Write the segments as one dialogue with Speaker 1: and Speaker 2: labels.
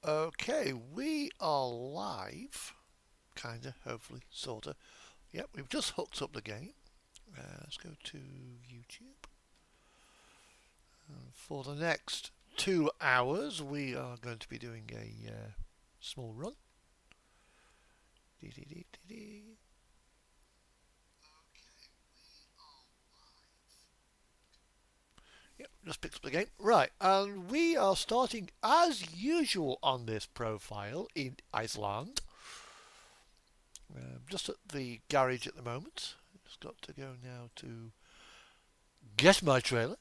Speaker 1: Okay, we are live, kinda, hopefully, sorta. Yep, we've just hooked up the game. Let's go to YouTube. For the next 2 hours, we are going to be doing a small run. Dee -dee -dee -dee -dee. Yep, just picked up the game. Right, and we are starting as usual on this profile in Iceland. Just at the garage at the moment. Just got to go now to get my trailer,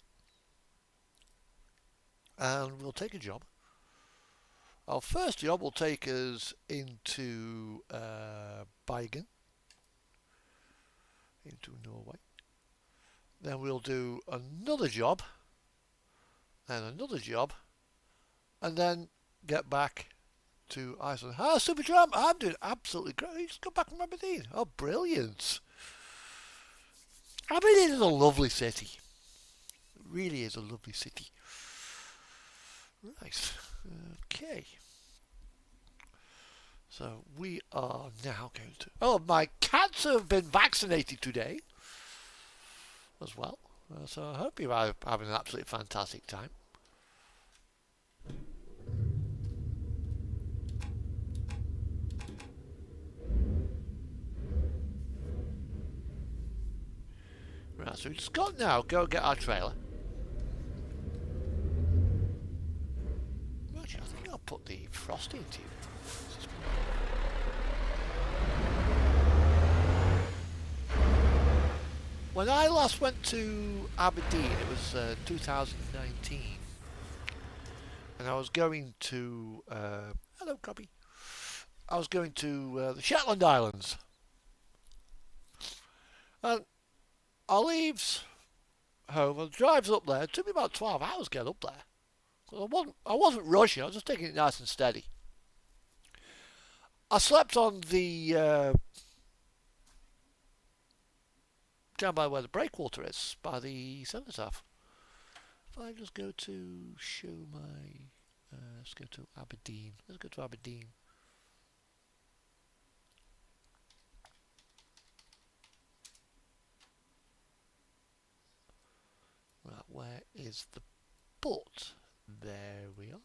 Speaker 1: and we'll take a job. Our first job will take us into Bergen, into Norway. Then we'll do another job, and another job, and then get back to Iceland. Ah, Super Tramp, I'm doing absolutely great. You just got back from Aberdeen. Oh, brilliant. Aberdeen is a lovely city. It really is a lovely city. Right. Okay. So we are now going to. Oh, my cats have been vaccinated today as well. So I hope you're having an absolutely fantastic time. Right, so we just got now. Go get our trailer. Actually, I think I'll put the Frosty into you. When I last went to Aberdeen, it was 2019, and I was going to hello, copy. I was going to the Shetland Islands, and I leaves home and drives up there. It took me about 12 hours to get up there. I wasn't rushing. I was just taking it nice and steady. I slept on the down by where the breakwater is, by the cenotaph. If I just go to show my, let's go to Aberdeen. Let's go to Aberdeen. Right, where is the port? There we are.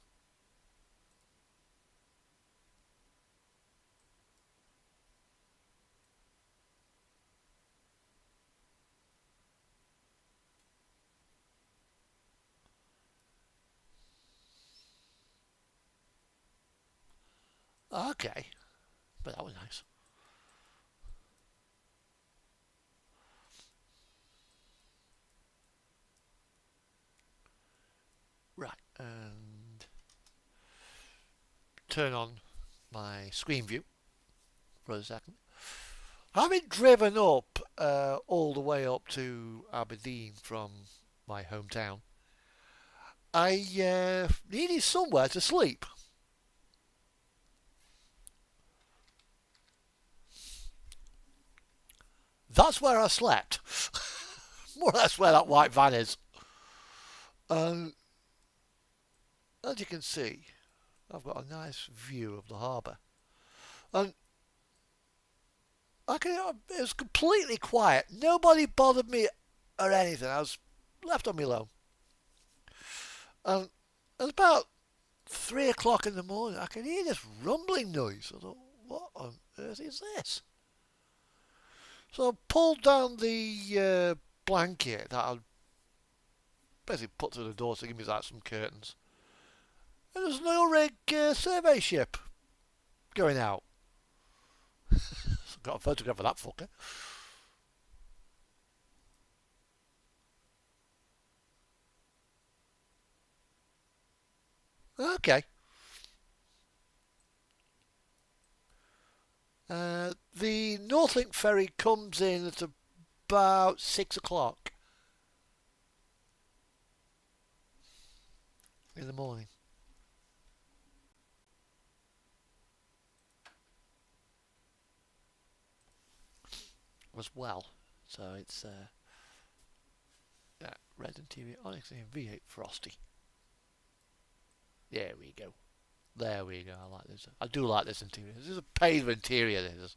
Speaker 1: Okay, but that was nice. Right, and turn on my screen view for a second. Having driven up all the way up to Aberdeen from my hometown, I needed somewhere to sleep. That's where I slept. More or less where that white van is. Um, as you can see, I've got a nice view of the harbour. And it was completely quiet. Nobody bothered me or anything. I was left on my own. And it was about 3 o'clock in the morning. I could hear this rumbling noise. I thought, what on earth is this? So I pulled down the blanket that I'd basically put through the door to give me like some curtains. And there's an oil rig survey ship going out. So got a photograph of that fucker. Okay. The Northlink ferry comes in at about 6 o'clock in the morning. As well. So it's Red Interior Onyx and V8 Frosty. There we go. There we go. I like this. I do like this interior. This is a paid interior. This is.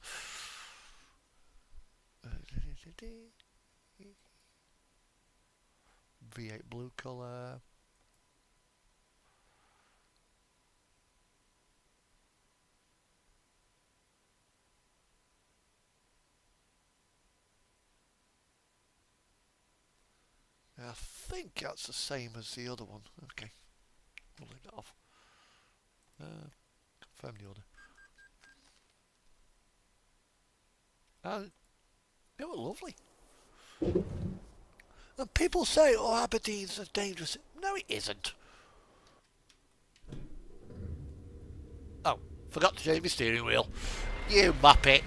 Speaker 1: V8 blue colour. I think that's the same as the other one. Okay, we'll leave that off. Confirm the order. And it was lovely. And people say, oh, Aberdeen's dangerous. No, it isn't. Oh, forgot to change my steering wheel. You muppet.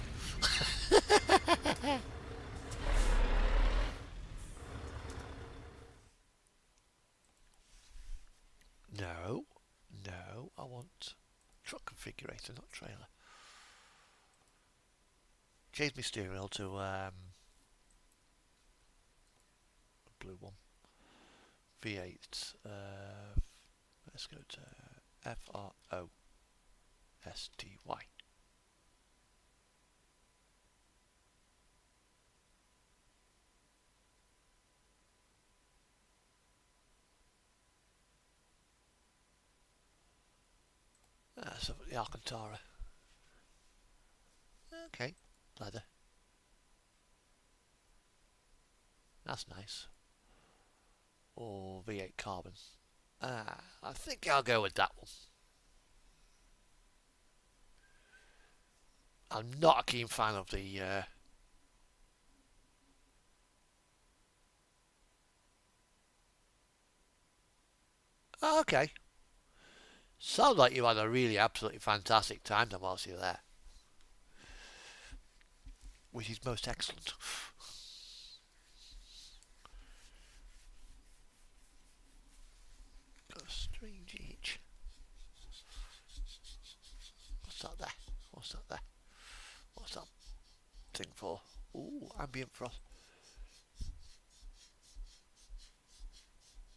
Speaker 1: No, no, I want truck configurator, not trailer. Change my steering wheel to blue one. V8. Let's go to FROSTY. So the Alcantara. Okay, leather. That's nice. Or V8 carbon. I think I'll go with that one. I'm not a keen fan of the okay. Sounds like you had a really absolutely fantastic time then whilst you were there. Which is most excellent. Got a strange itch. What's that there? What's that there? What's that thing for? Ooh, ambient frost.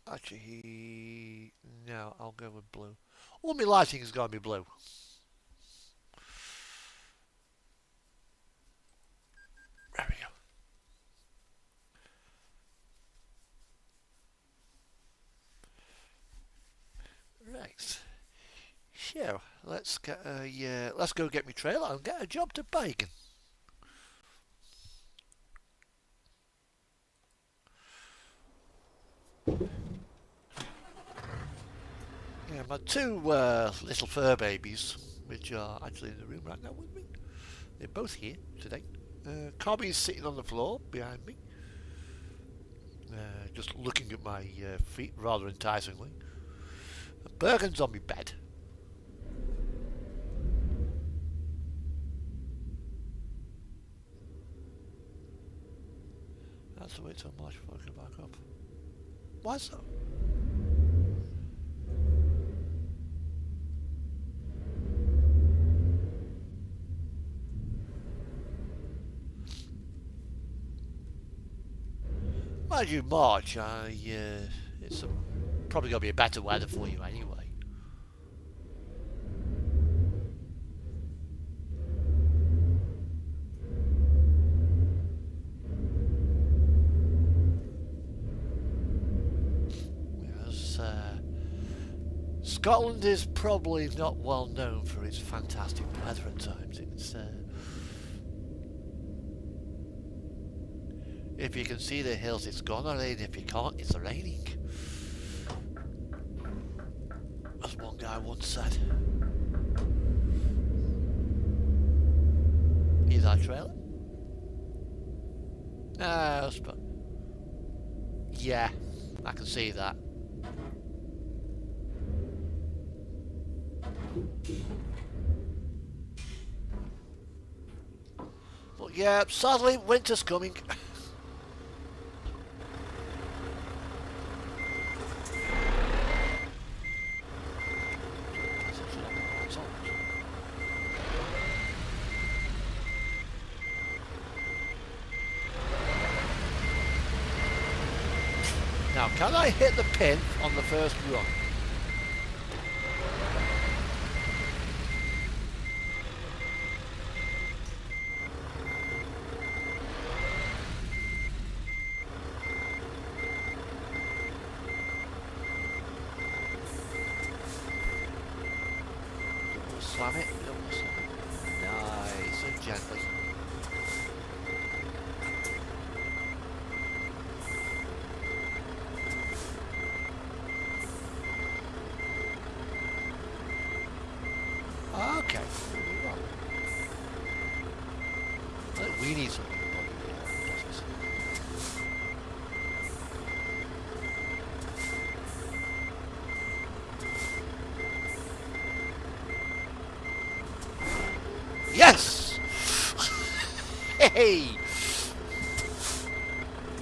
Speaker 1: Actually, no, I'll go with blue. All my lighting is going to be blue. There we go. Right. So let's get let's go get me trailer and get a job to Bacon. Yeah, my two little fur babies, which are actually in the room right now with me. They're both here today. Cobby's sitting on the floor behind me, just looking at my feet rather enticingly. Bergen's on my bed. That's the way till March before I go back up. Why so? Mind you, March, it's probably going to be a better weather for you anyway. Yes, Scotland is probably not well known for its fantastic weather at times. It's if you can see the hills, it's gonna rain. If you can't, it's raining. As one guy once said. Is that trailer? Yeah, I can see that. But yeah, sadly, winter's coming. Now, can I hit the pin on the first run? slam it. We don't want to slam it. Nice and gently. Okay. I think we need something. Yes! Hey!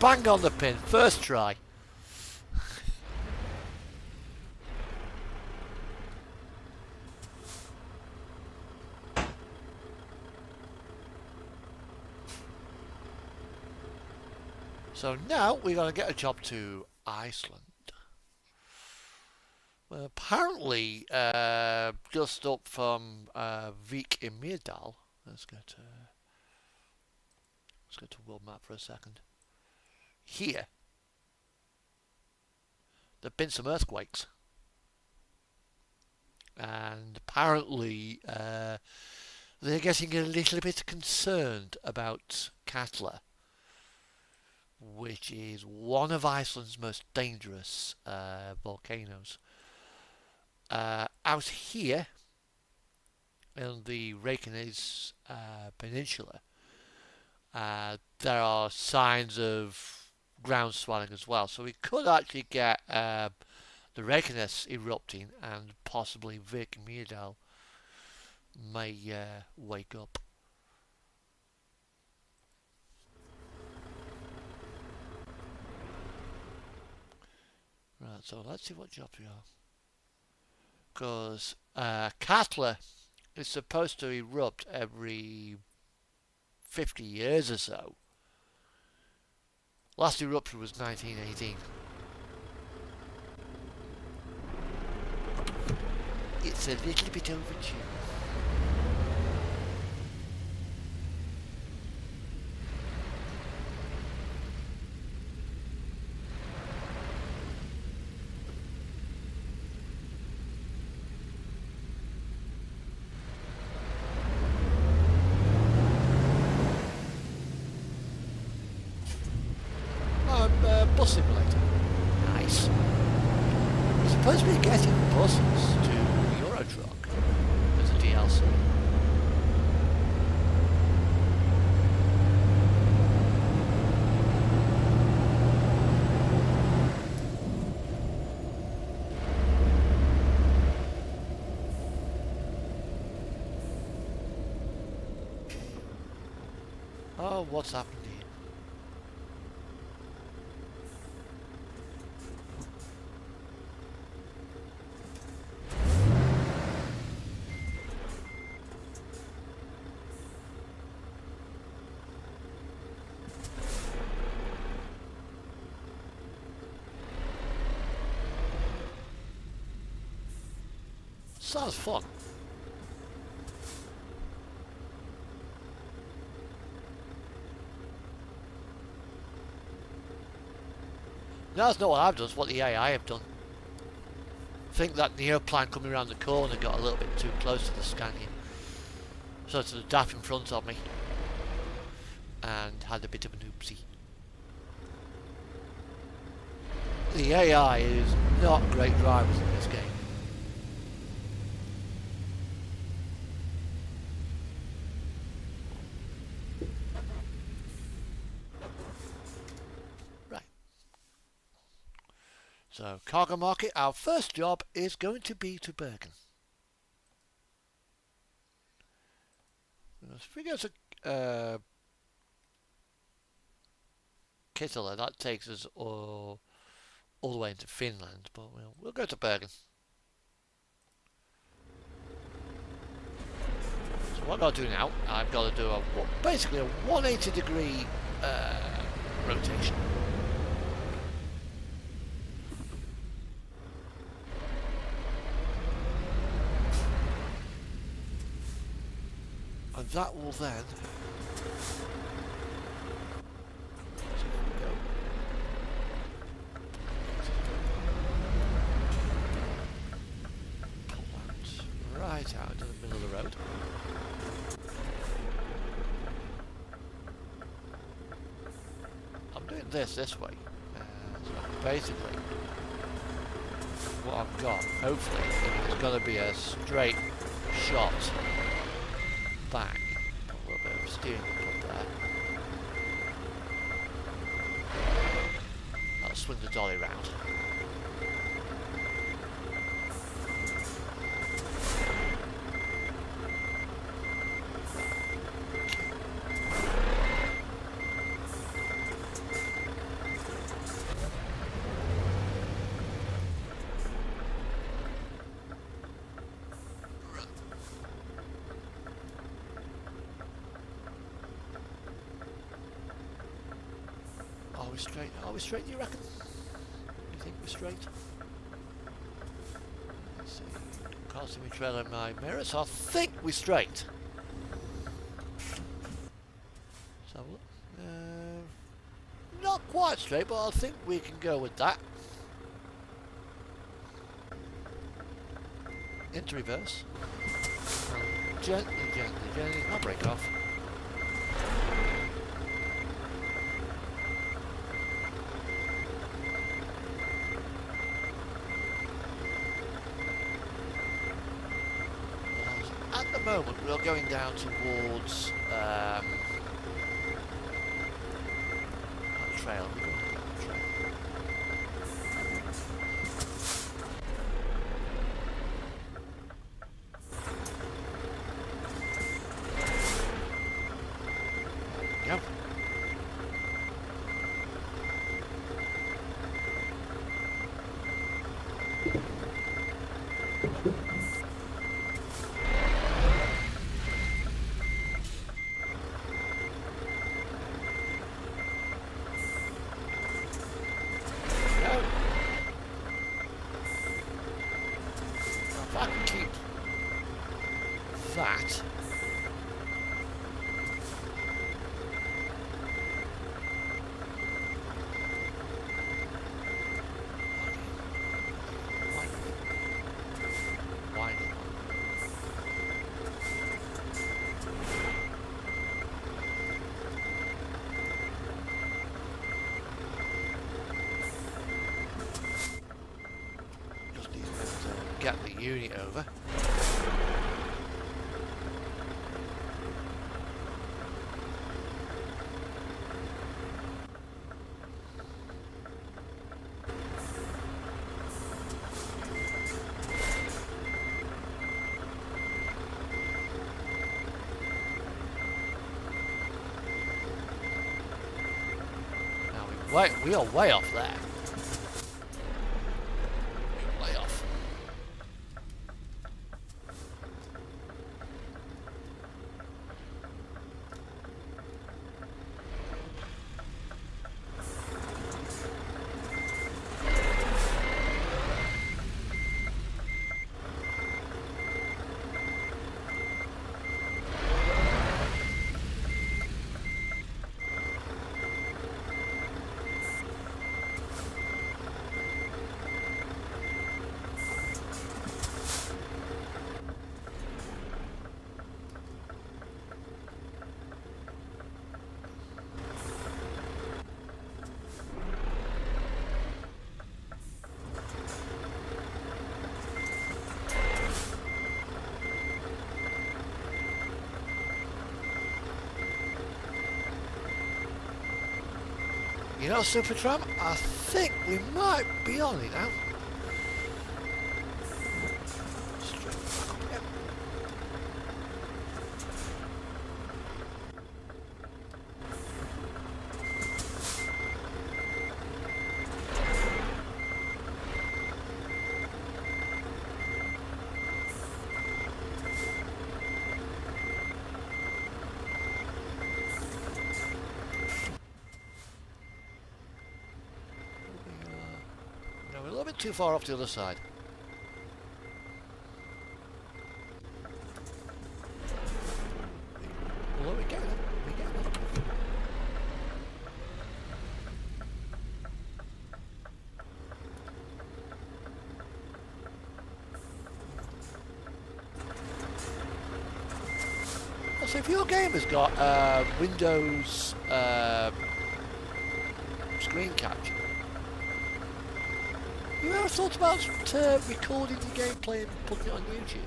Speaker 1: Bang on the pin, first try. So now we're going to get a job to Iceland. Well, apparently, just up from Vik in Myrdal. Let's go to world map for a second. Here, there've been some earthquakes, and apparently they're getting a little bit concerned about Katla, which is one of Iceland's most dangerous volcanoes. Out here in the Reykjanes Peninsula, there are signs of ground swelling as well. So we could actually get the Reykjanes erupting, and possibly Vik Myrdal may wake up. Right, so let's see what jobs we are. Because Katla is supposed to erupt every 50 years or so. Last eruption was 1918. It's a little bit overdue. Bus simulator. Nice. We're supposed to be getting buses to Eurotruck as a DLC. Oh, what's happened here? Sounds fun. No, that's not what I've done, it's what the AI have done. I think that Neoplan coming around the corner got a little bit too close to the Scania. So to the DAF in front of me. And had a bit of an oopsie. The AI is not great drivers in this game. So, cargo market, our first job is going to be to Bergen. If we go to Kittila, that takes us all the way into Finland, but we'll go to Bergen. So what I've got to do now, I've got to do basically a 180 degree rotation. And that will then pull that right out into the middle of the road. this way. So basically, what I've got, hopefully, is going to be a straight shot back. Put a little bit of steering input there. That'll swing the dolly round. Are we straight? Are we straight, do you reckon? You think we're straight? Let's see. Can't see me trailing my mirror, so I think we're straight. Let's have a look. Not quite straight, but I think we can go with that. Into reverse. And gently, gently, gently. I'll break off. At the moment, we're going down towards that trail. We're going down the trail. There we go. If I can keep that. Winding. Just need to get the unit over. We are way off there. Way off. You know, Supertramp, I think we might be on it now. Straight back up again. We're a little bit too far off the other side. Although we get it. So if your game has got Windows screen capture. You ever thought about recording the gameplay and putting it on YouTube?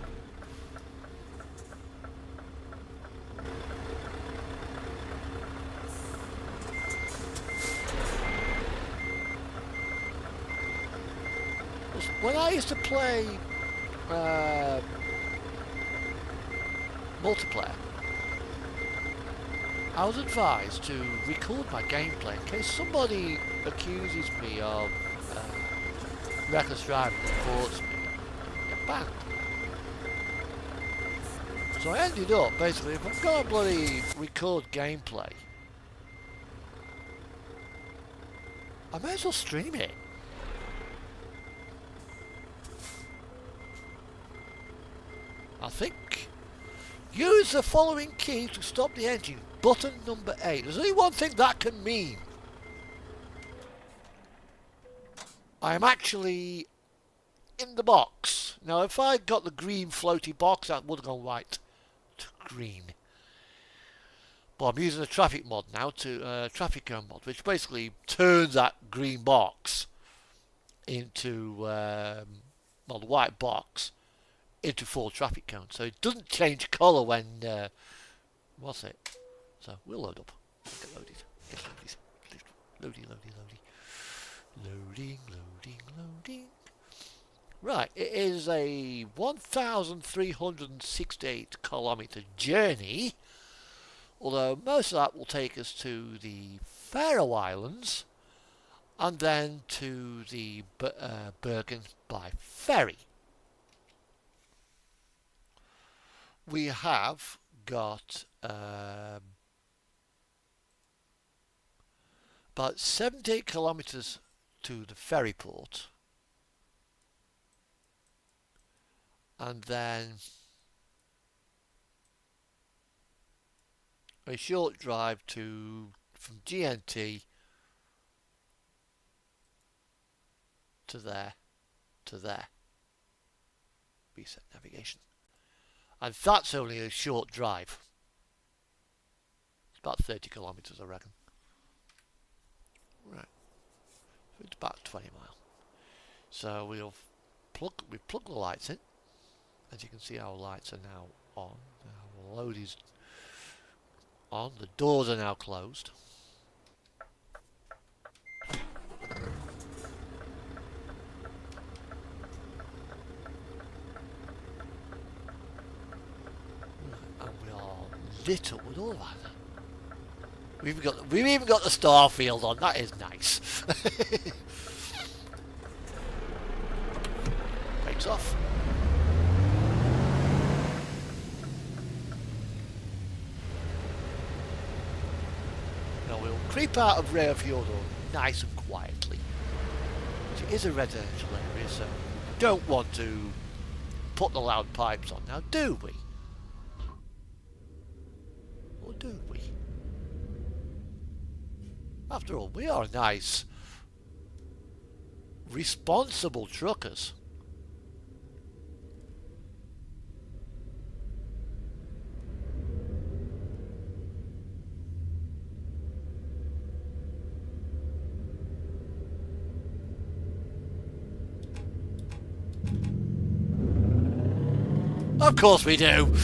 Speaker 1: When I used to play multiplayer, I was advised to record my gameplay in case somebody accuses me of reckless driving, reports me, and get banned. So I ended up, basically, if I'm going to bloody record gameplay, I may as well stream it. I think use the following key to stop the engine. Button number 8. There's only one thing that can mean. I am actually in the box. Now if I got the green floaty box, that would have gone white to green. But I'm using a traffic mod now, to traffic cone mod, which basically turns that green box into well, the white box into full traffic cone, so it doesn't change colour when what's it? So we'll load up. Get loaded. Get loaded. Loading. Right, it is a 1,368 kilometre journey, although most of that will take us to the Faroe Islands and then to the Bergen by ferry. We have got about 78 kilometres to the ferry port, and then a short drive from GNT to there, reset navigation. And that's only a short drive. It's about 30 kilometres, I reckon. Right. So it's about 20 miles. So we plug the lights in. As you can see, our lights are now on. Our load is on. The doors are now closed. Lit up with all of that. We've even got the Starfield on. That is nice. Brakes off. Now we'll creep out of Reyðarfjörður nice and quietly. It is a residential area, so we don't want to put the loud pipes on now, do we? Do we? After all, we are nice, responsible truckers. Of course we do.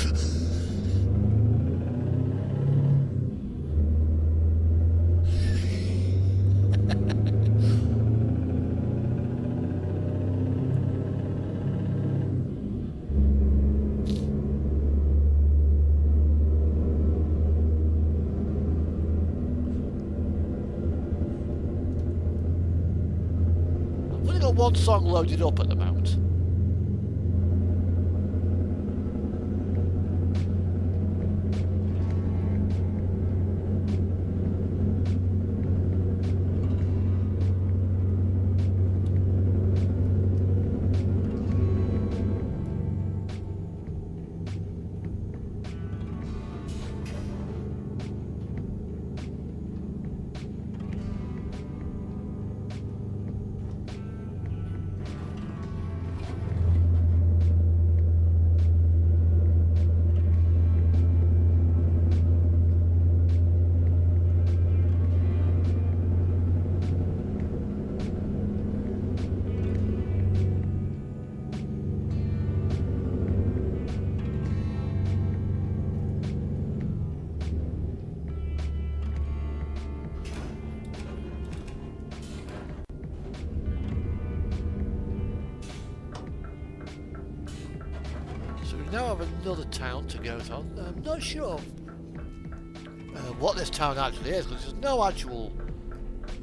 Speaker 1: One song loaded up at the moment. now have another town to go to. I'm not sure what this town actually is, because there's no actual...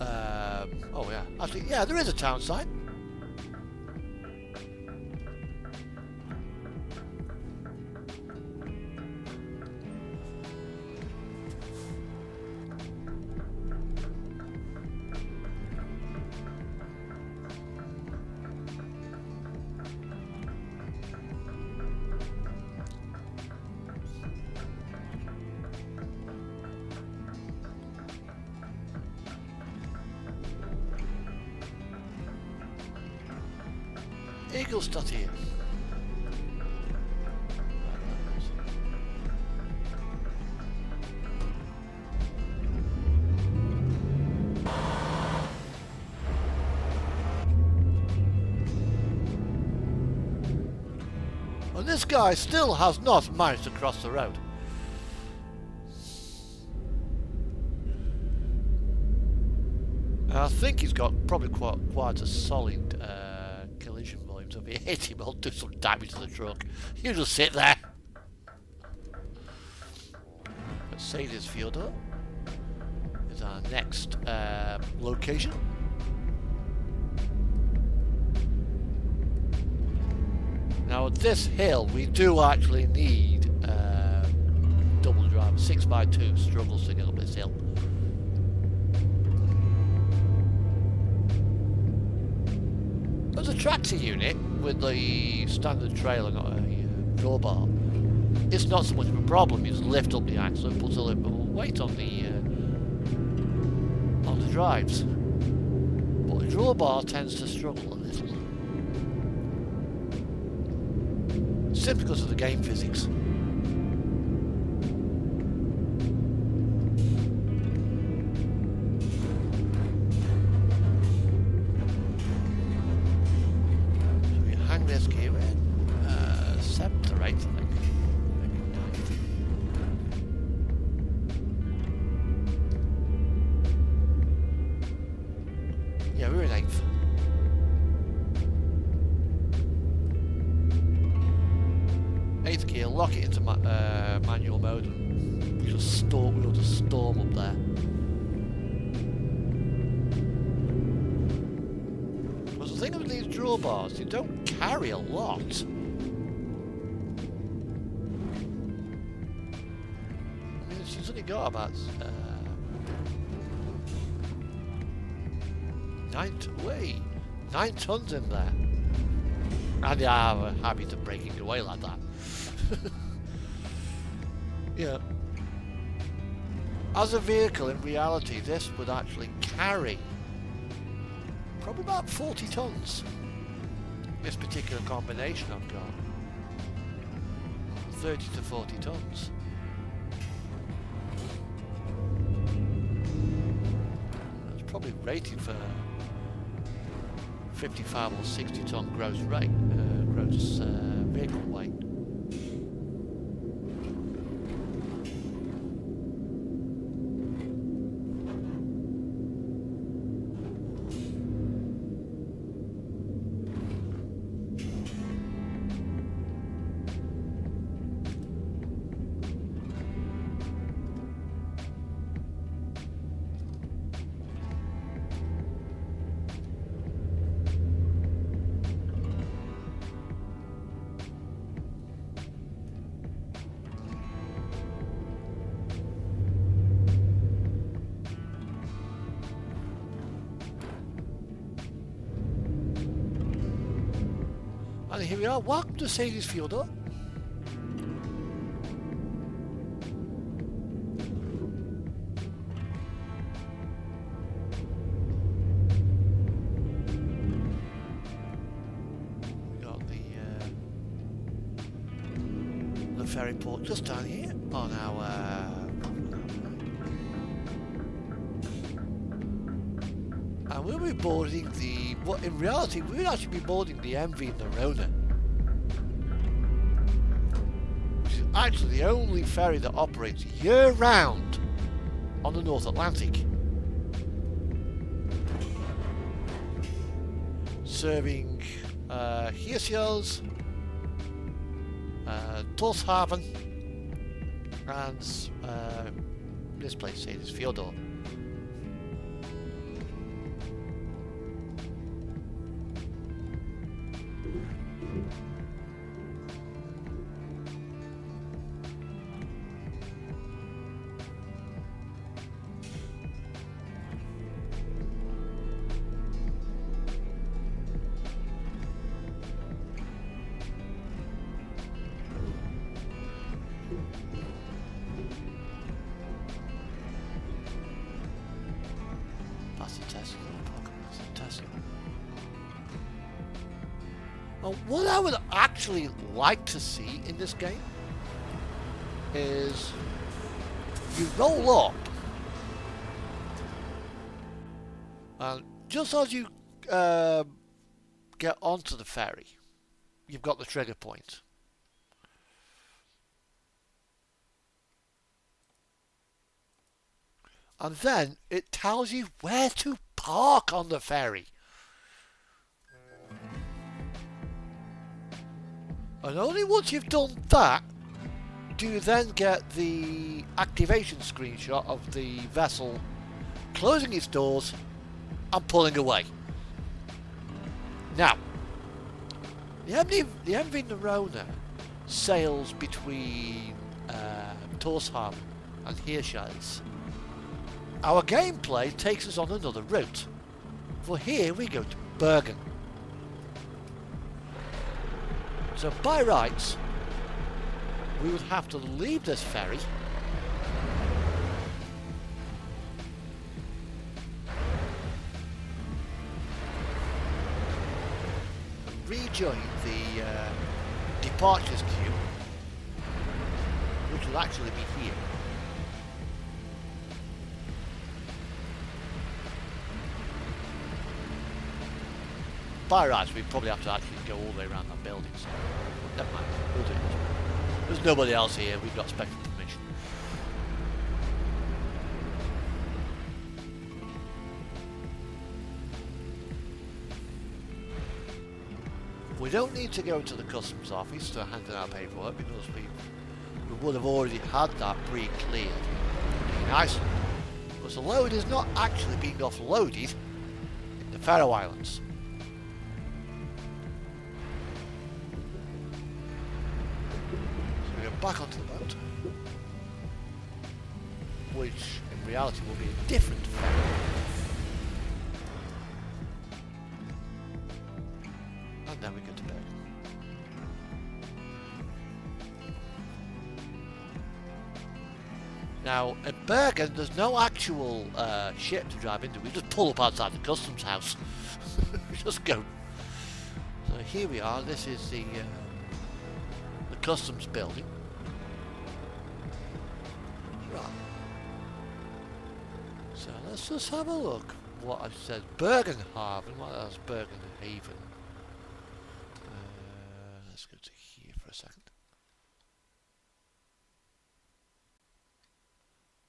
Speaker 1: oh yeah, actually, yeah, there is a town site. Eaglestadt here. And this guy still has not managed to cross the road. I think he's got probably quite a solid collision volume, so if he hits him, he'll do some damage to the truck. You just sit there. Seyðisfjörður is our next location. Now at this hill we do actually need double drive. 6x2 struggles to get up this hill. There's a tractor unit with the standard trailer, not a drawbar. It's not so much of a problem. You just lift up the axle and put a little weight on the drives. But the drawbar tends to struggle a little, simply because of the game physics. Yeah, we're in 8th. Eighth gear, lock it into manual mode, and we'll just storm up there. Because the thing with these drawbars, they don't carry a lot. I mean, she's only got about 9 tons in there, and they are happy to break it away like that. Yeah. As a vehicle, in reality, this would actually carry probably about 40 tons. This particular combination I've got, 30 to 40 tons. It's probably rated for 55 or 60 ton gross weight, vehicle weight. And here we are, welcome to Seyðisfjörður. We got the ferry port just down here on our and we'll be boarding the, what in reality we'll actually be boarding the MV Nerona, which is actually the only ferry that operates year round on the North Atlantic, serving Hirtshals, Torshaven, and this place here is Fyodor. What I would actually like to see in this game is you roll up, and just as you get onto the ferry, you've got the trigger point. And then it tells you where to park on the ferry. And only once you've done that do you then get the activation screenshot of the vessel closing its doors and pulling away. Now, the MV Nerona sails between Torshavn and Hirschhals. Our gameplay takes us on another route. For here we go to Bergen. So by rights, we would have to leave this ferry and rejoin the departures queue, which will actually be here. By rights, we probably have to actually go all the way around that building, so never mind, we'll do it. There's nobody else here, we've got special permission. We don't need to go to the customs office to hand in our paperwork because we would have already had that pre-cleared in Iceland. Because the load is not actually being offloaded in the Faroe Islands. Back onto the boat, which in reality will be a different ferry. And then we go to bed. Now, at Bergen, there's no actual ship to drive into. We just pull up outside the customs house. We just go. So here we are. This is the customs building. So let's just have a look what I've said. Bergenhaven, what else? Bergenhaven. Let's go to here for a second.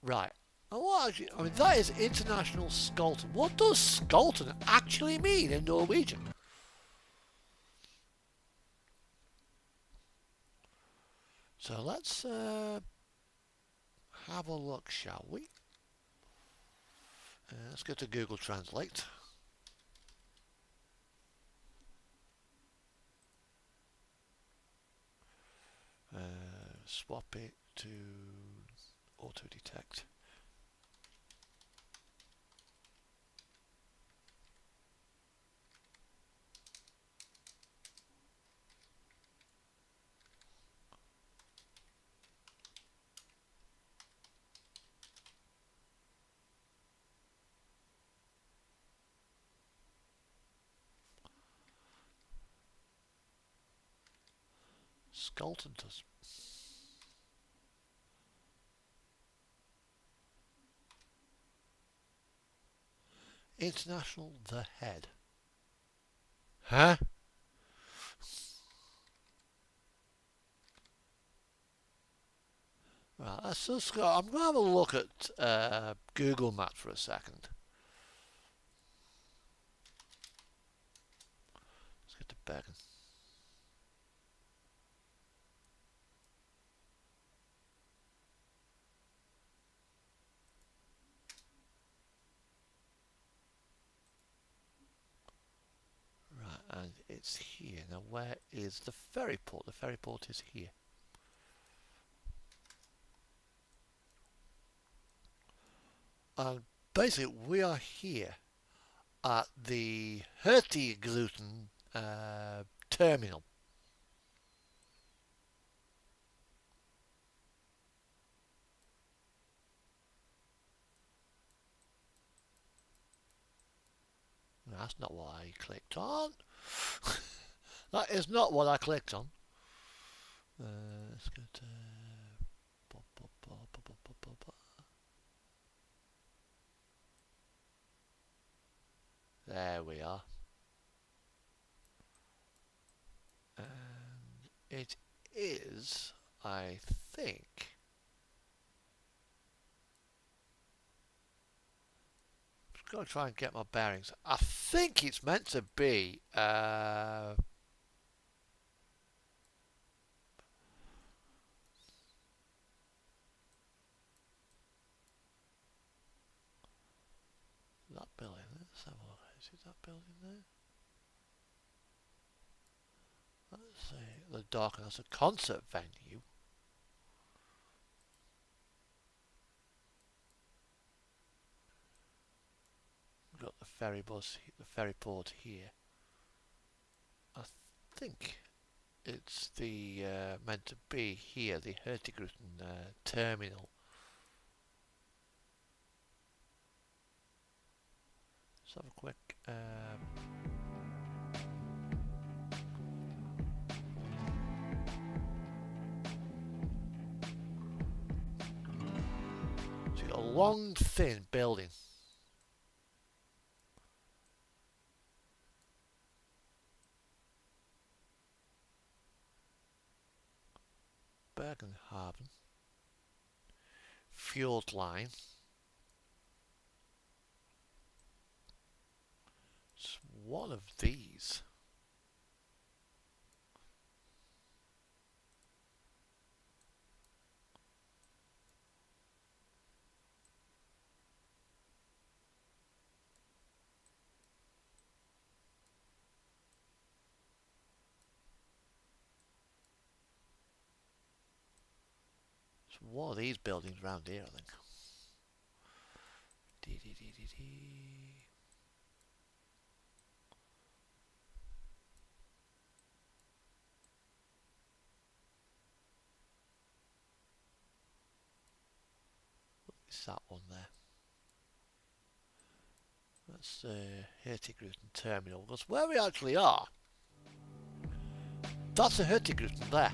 Speaker 1: Right. And what actually, I mean, that is International Skolten. What does Skolten actually mean in Norwegian? So let's have a look, shall we? Let's go to Google Translate. Swap it to auto detect. Skolten does. International The Head. Huh? Right, let's just go. I'm going to have a look at Google Maps for a second. Let's get to Bergen. and it's here. Now where is the ferry port? The ferry port is here. And basically we are here at the Hurtigruten terminal. That's not what I clicked on. That is not what I clicked on. Let's go to... There we are. And it is, I think... I've got to try and get my bearings. I think it's meant to be... that building. Let's have a look. Is it that building there? Let's see. The dock. That's a concert venue. We've got the ferry bus, the ferry port here. I think it's the meant to be here, the Hurtigruten terminal. Let's have a quick... so you've got a long, thin building. Bergenhaven. Fjord line. It's one of these. It's one of these buildings around here, I think. It's that one there. That's Hurtigruten terminal. Because where we actually are, that's a Hurtigruten there.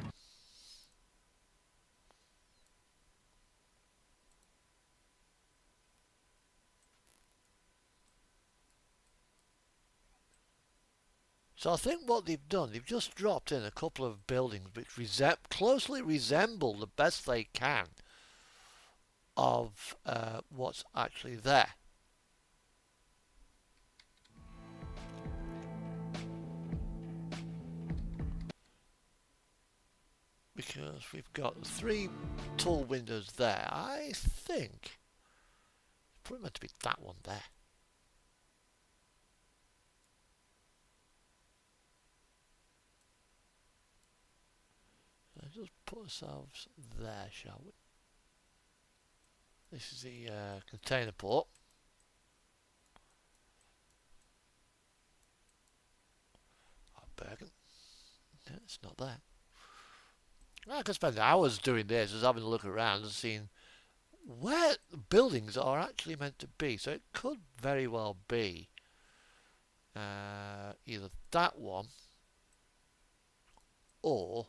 Speaker 1: So I think what they've done, they've just dropped in a couple of buildings which closely resemble the best they can of what's actually there. Because we've got 3 tall windows there. I think it's probably meant to be that one there. Let's just put ourselves there, shall we? This is the container port. Bergen. No, it's not there. I could spend hours doing this, just having a look around and seeing where the buildings are actually meant to be. So it could very well be either that one or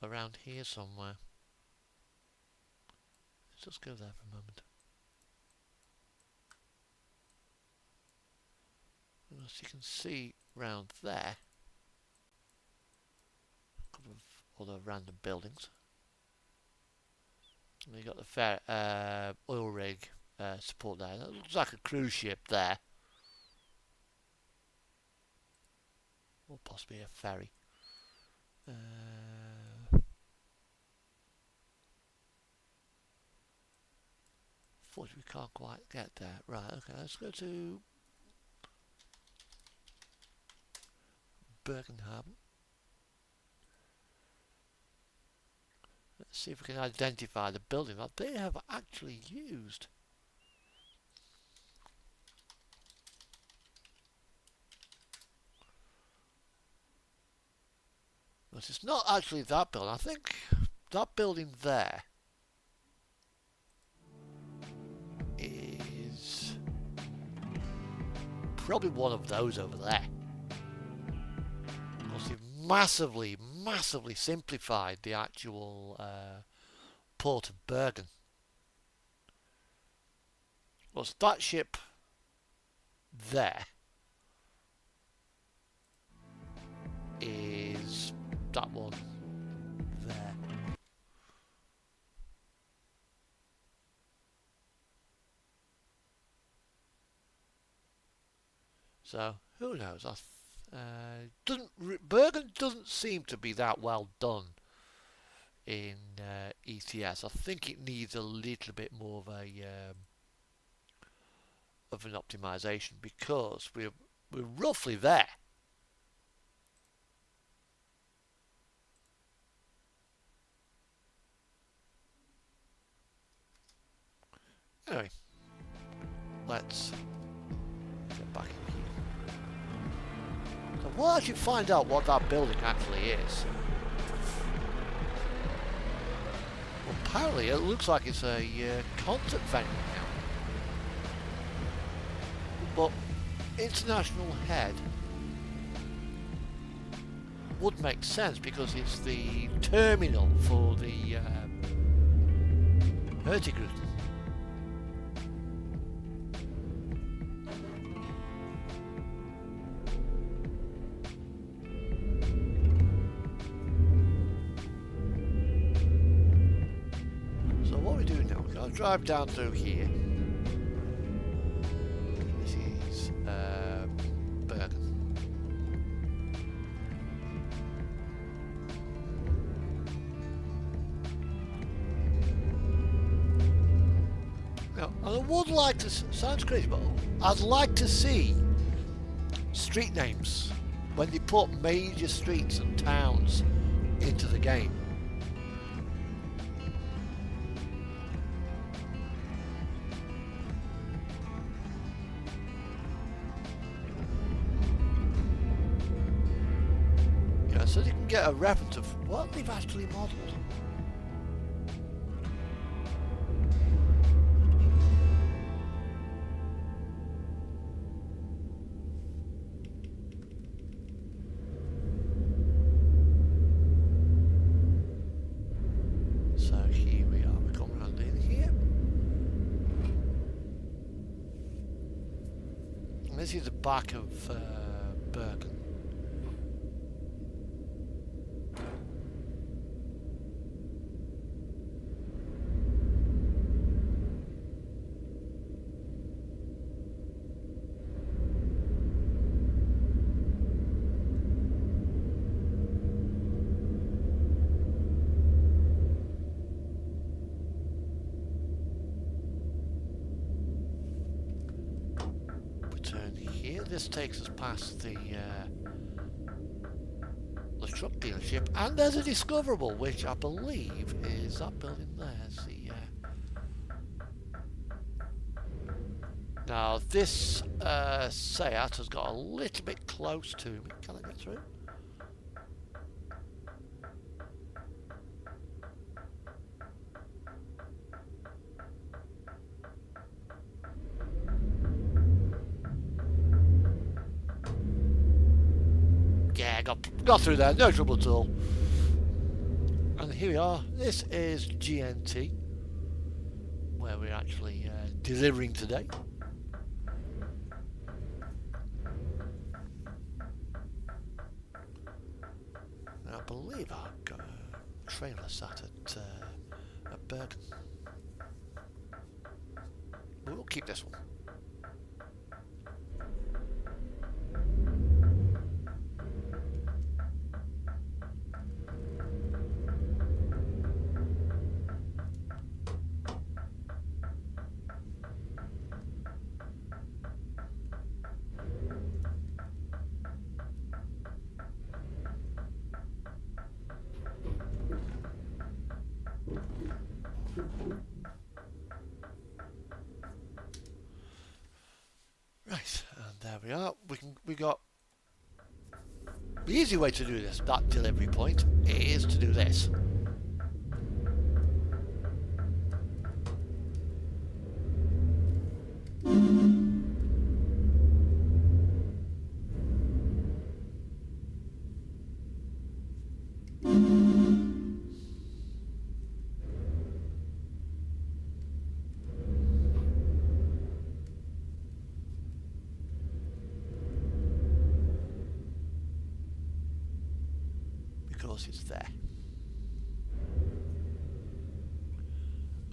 Speaker 1: around here somewhere. Let's just go there for a moment. As you can see round there, a couple of other random buildings. And you've got the fair oil rig support there. That looks like a cruise ship there. Or possibly a ferry. Unfortunately, we can't quite get there. Right, okay, let's go to... Bergenhaven. Let's see if we can identify the building that they have actually used. But it's not actually that building. I think that building there is probably one of those over there. Because they've massively simplified the actual port of Bergen. Well, that ship there is that one there. So who knows? Bergen doesn't seem to be that well done in ETS. I think it needs a little bit more of an optimization because we're roughly there. Anyway, let's get back in here. So we'll actually find out what that building actually is. Well, apparently it looks like it's a concert venue now. But International Head would make sense because it's the terminal for the Hurtigruten. So what we do now, I'll drive down through here. This is Bergen. Now, I would like to, sounds crazy, but I'd like to see street names when they put major streets and towns into the game. Yeah, so you can get a reference of what they've actually modelled. This is the back of Bergen. This takes us past the truck dealership, and there's a discoverable, which I believe is that building there. See, now this Seat has got a little bit close to me. Can I get through? Yeah, got through there, no trouble at all. And here we are. This is GNT, where we're actually delivering today. And I believe I've got a trailer sat at Bergen. We'll keep this one. Right, and there we are. We got the easy way to do this. That delivery point is to do this. Because it's there.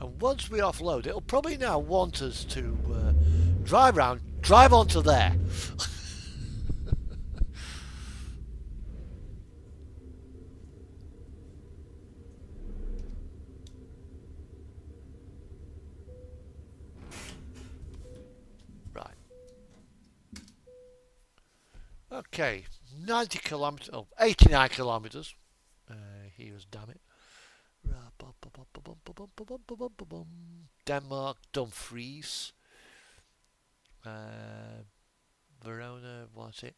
Speaker 1: And once we offload, it'll probably now want us to drive onto there. Right. Okay, 90 kilometers, 89 kilometers. He was, damn it. Denmark, Dumfries. Verona, what's it?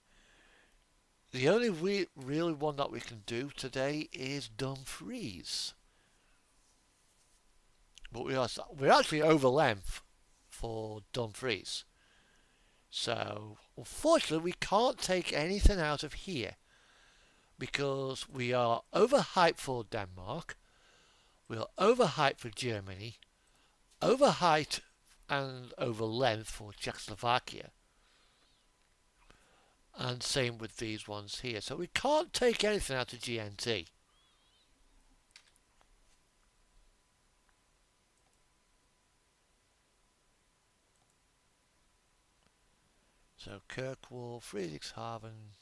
Speaker 1: The only really one that we can do today is Dumfries. But we're actually over length for Dumfries. So, unfortunately, we can't take anything out of here. Because we are over height for Denmark, we are over height for Germany, over height and over length for Czechoslovakia, and same with these ones here. So we can't take anything out of GNT. So Kirkwall, Friedrichshafen.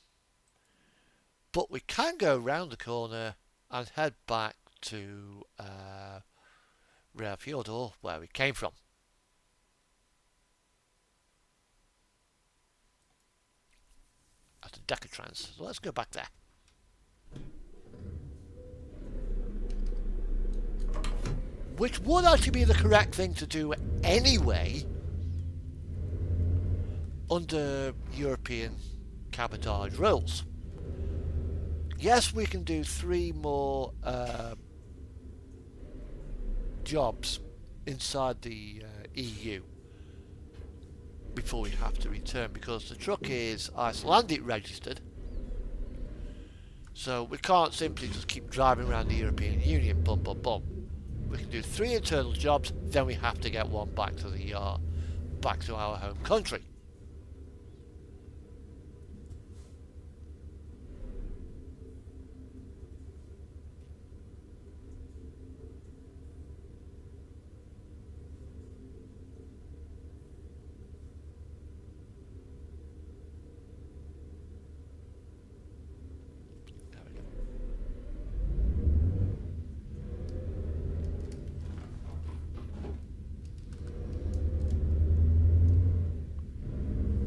Speaker 1: But we can go round the corner and head back to Reyðarfjörður, where we came from. At the Decatrans. So let's go back there. Which would actually be the correct thing to do anyway under European cabotage rules. Yes, we can do 3 more jobs inside the EU before we have to return, because the truck is Icelandic registered, so we can't simply just keep driving around the European Union. Bum bum bum. We can do 3 internal jobs, then we have to get one back to the back to our home country.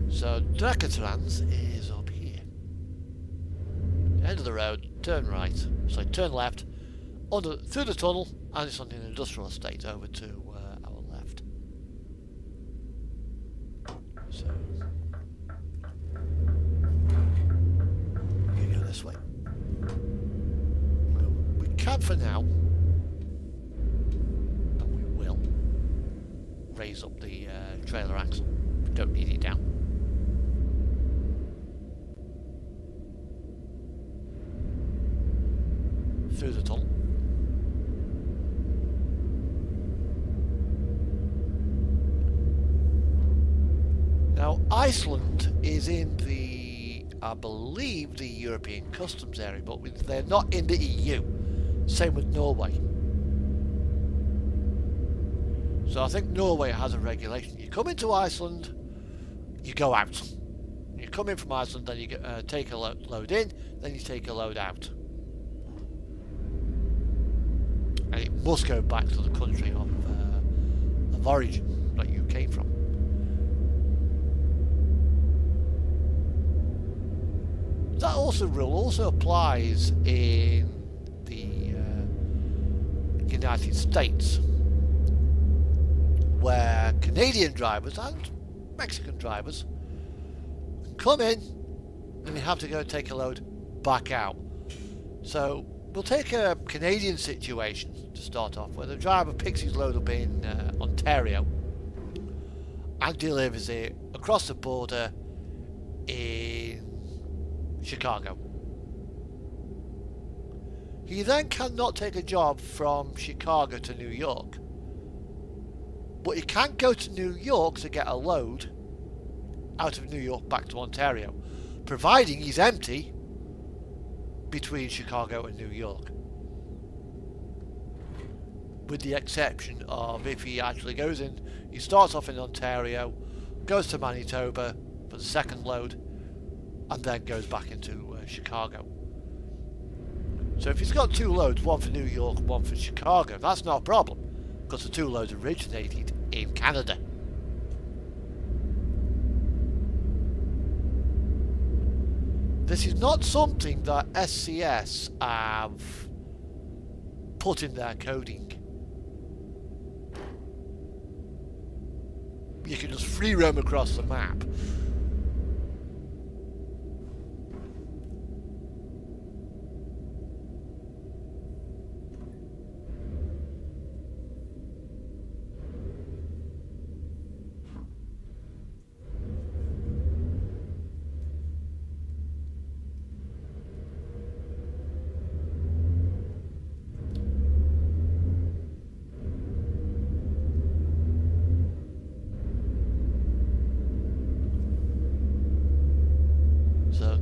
Speaker 1: So Decatrans is up here. End of the road, turn right. So turn left, through the tunnel, and it's on an industrial estate over to our left. So you go this way. We can for now, and we will raise up the trailer axle. We don't need it down. Through the tunnel. Now Iceland is in the, I believe, the European customs area, but they're not in the EU. Same with Norway. So I think Norway has a regulation. You come into Iceland, you go out. You come in from Iceland, then you take a load in, then you take a load out. And it must go back to the country of origin that you came from. That rule also applies in the United States, where Canadian drivers and Mexican drivers come in, and you have to go and take a load back out. So we'll take a Canadian situation to start off, where the driver picks his load up in Ontario and delivers it across the border in Chicago. He then cannot take a job from Chicago to New York, but he can go to New York to get a load out of New York back to Ontario, providing he's empty between Chicago and New York, with the exception of if he actually goes in, he starts off in Ontario, goes to Manitoba for the second load, and then goes back into Chicago. So if he's got two loads, one for New York, one for Chicago, that's not a problem, because the two loads originated in Canada. This is not something that SCS have put in their coding. You can just free roam across the map.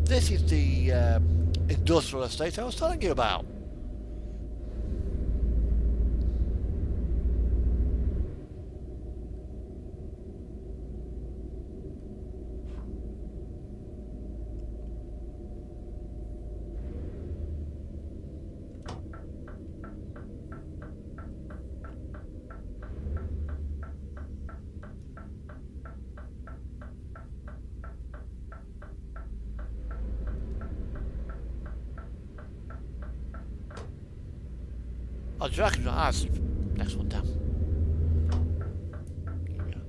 Speaker 1: This is the industrial estate I was telling you about. Oh, do you reckon that's next one down? Here we go.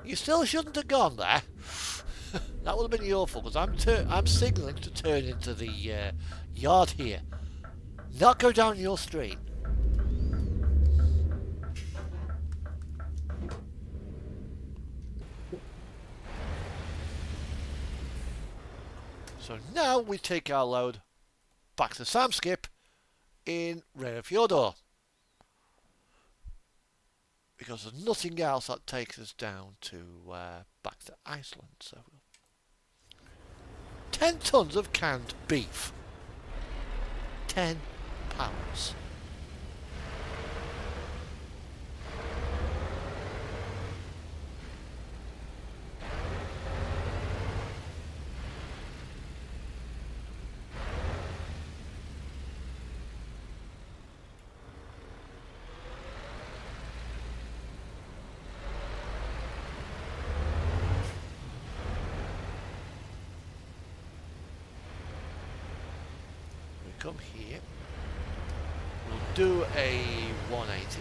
Speaker 1: You still shouldn't have gone there. That would have been your fault, because I'm signalling to turn into the yard here, not go down your street. So now we take our load back to Samskip in Reyðarfjörður, because there's nothing else that takes us down to back to Iceland. So 10 tons of canned beef, £10. Come here, we'll do a 180.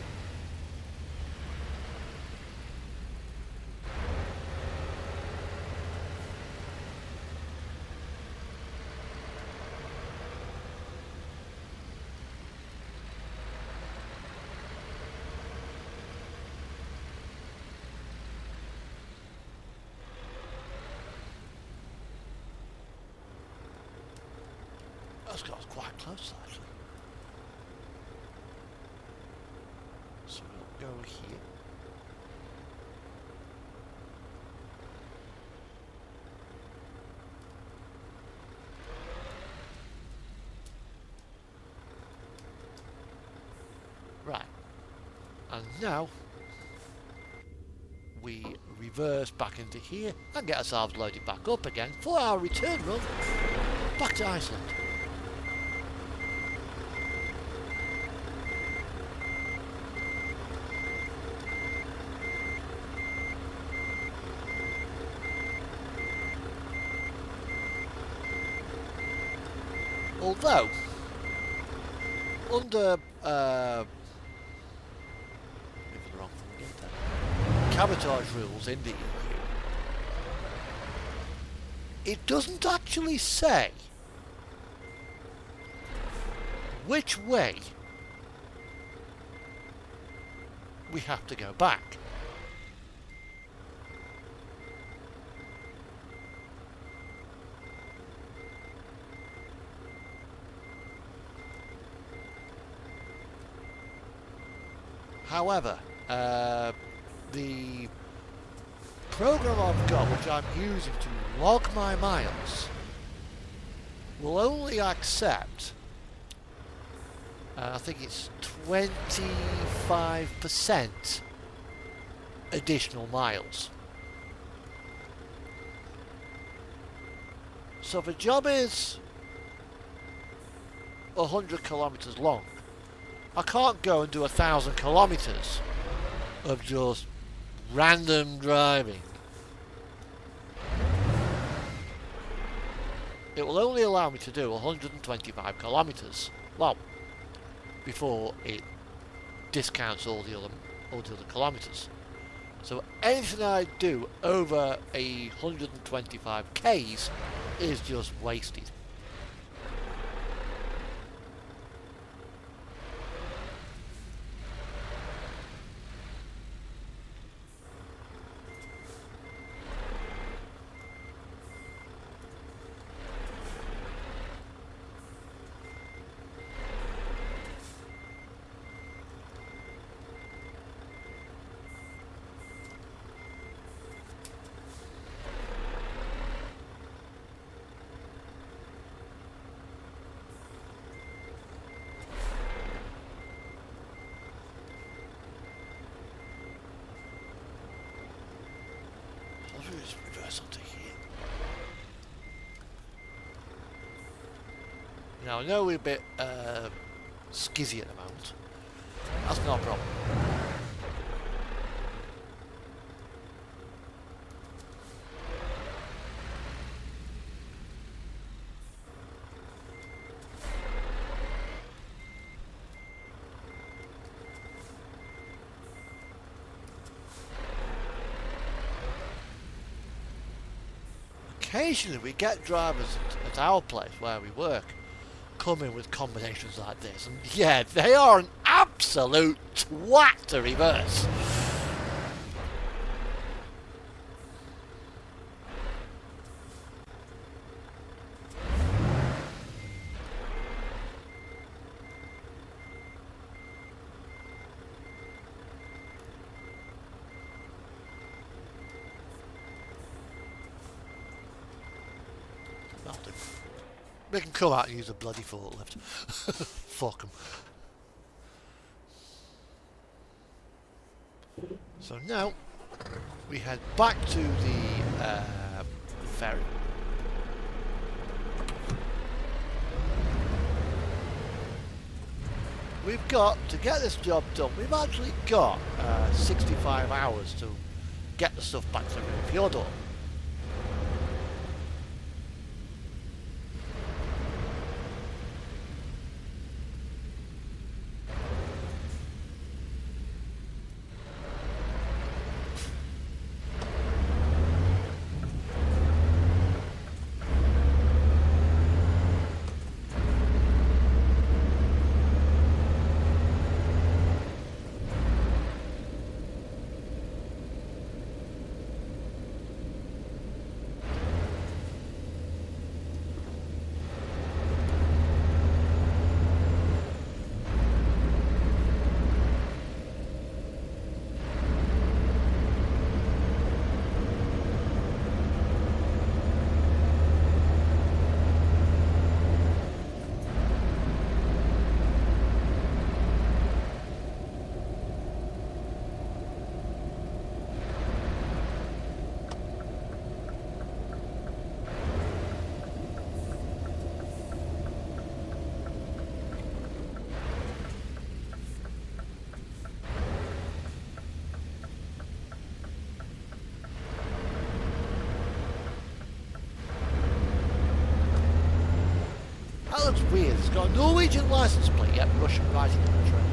Speaker 1: That's got quite close actually. So we'll go here. Right. And now we reverse back into here and get ourselves loaded back up again for our return run back to Iceland. Although, under cabotage rules in the EU, it doesn't actually say which way we have to go back. However, the program I've got, which I'm using to log my miles, will only accept, I think it's 25% additional miles. So if a job is 100 kilometers long, I can't go and do 1,000 kilometers of just random driving. It will only allow me to do 125 kilometers. Well, before it discounts all the other kilometers. So anything I do over 125 k's is just wasted. Just reverse onto here. Now I know we're a bit skizzy at the moment. That's not a problem. Occasionally we get drivers at our place where we work come in with combinations like this, and yeah, they are an absolute twat to reverse. They can come out and use a bloody forklift. Fuck them. So now we head back to the ferry. We've got, to get this job done, we've actually got 65 hours to get the stuff back to Fjordor. That looks weird. It's got a Norwegian license plate, yet Russian writing on the train.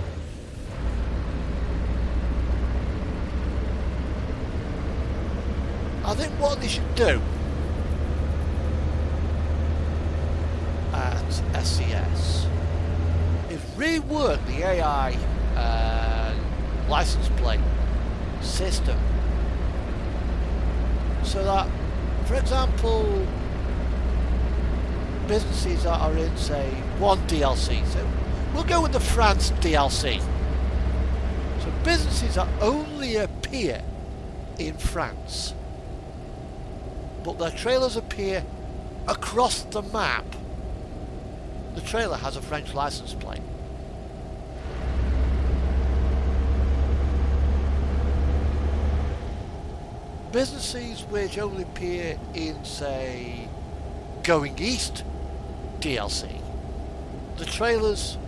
Speaker 1: I think what they should do at SCS is rework the AI license plate system so that, for example, businesses that are in, say, one DLC, so we'll go with the France DLC. So businesses that only appear in France, but their trailers appear across the map. The trailer has a French license plate. Businesses which only appear in, say, Going East DLC, the trailers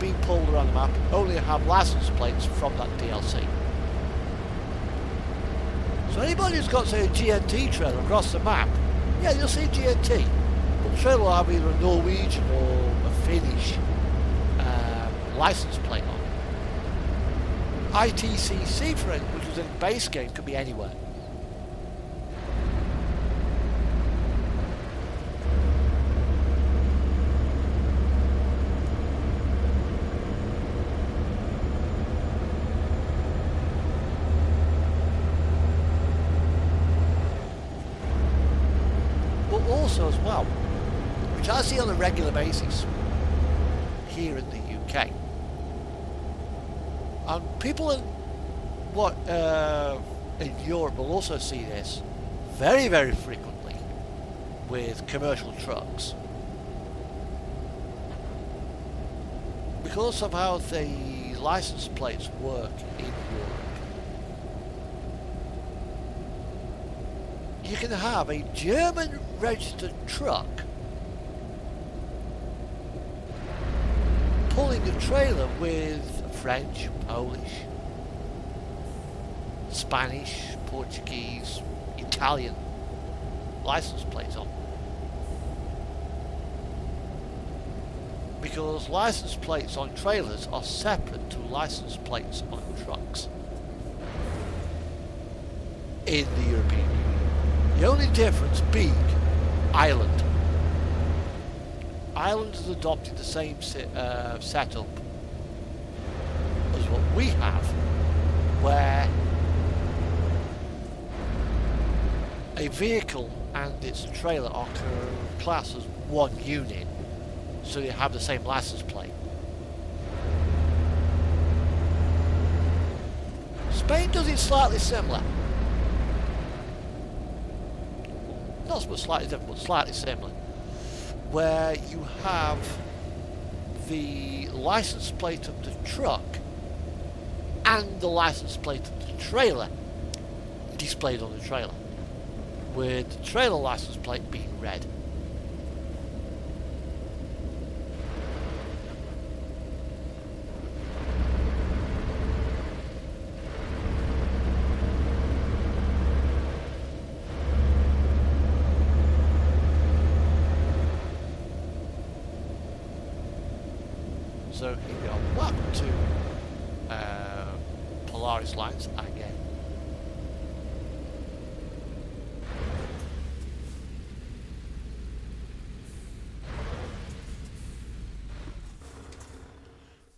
Speaker 1: being pulled around the map only have license plates from that DLC. So anybody who's got, say, a GNT trailer across the map, yeah, you'll see GNT. But the trailer will have either a Norwegian or a Finnish license plate on. ITCC, for it, which was in the base game, could be anywhere. Also as well, which I see on a regular basis here in the UK, and people in Europe will also see this very, very frequently with commercial trucks, because of how the license plates work in Europe. You can have a German registered truck pulling a trailer with French, Polish, Spanish, Portuguese, Italian license plates on. Because license plates on trailers are separate to license plates on trucks in the European Union. The only difference being Ireland. Ireland has adopted the same setup as what we have, where a vehicle and its trailer are classed as one unit, so they have the same license plate. Spain does it slightly similar. Not so slightly different, but slightly similar, where you have the license plate of the truck and the license plate of the trailer displayed on the trailer, with the trailer license plate being red. So here we are, welcome to Polaris Lines again.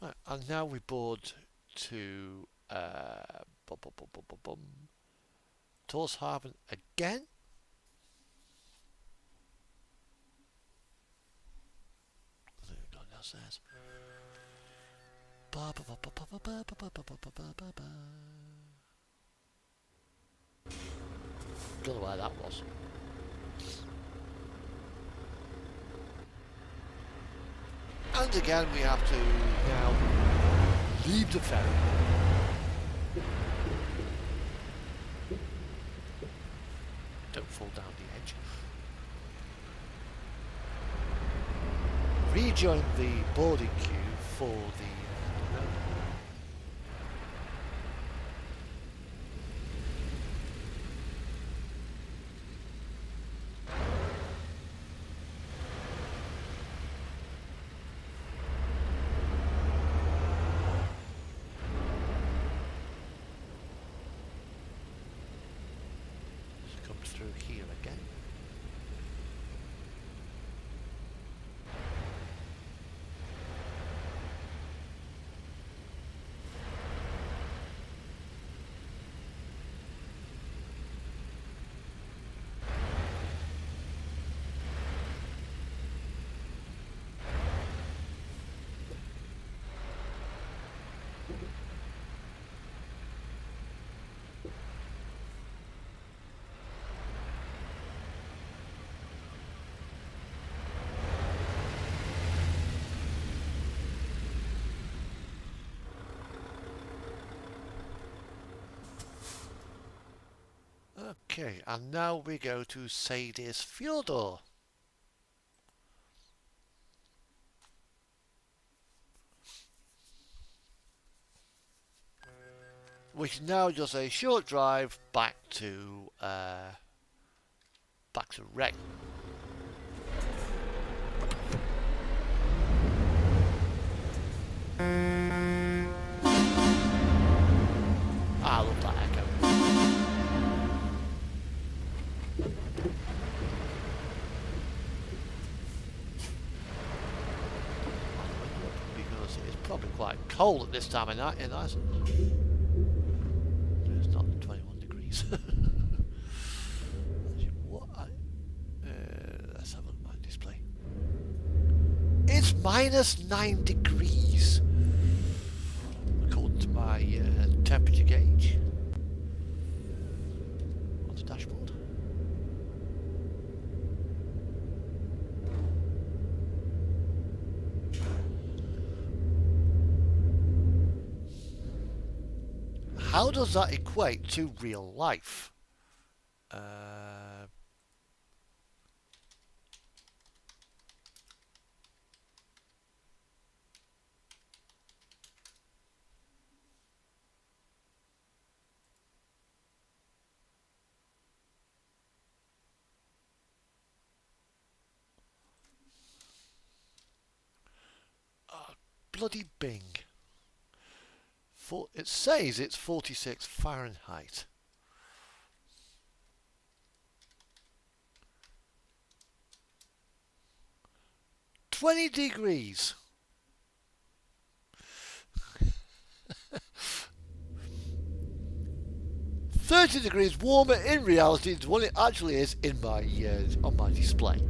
Speaker 1: Right, and now we board to Tórshavn again. Going downstairs. Don't know where that was. And again we have to now leave the ferry. Don't fall down the edge. Rejoin the boarding queue for the here again. Okay, and now we go to Sadis Fjordor. Which is now just a short drive back to Reg. I love that echo. Because it's probably quite cold at this time of night in Iceland. It's not 21 degrees. Let's have a look at my display. It's -9 degrees according to my temperature gauge on the dashboard. How does that equate to real life? Bloody Bing. It says it's 46 Fahrenheit. "20 degrees. "30 degrees warmer in reality than what it actually is in my on my display.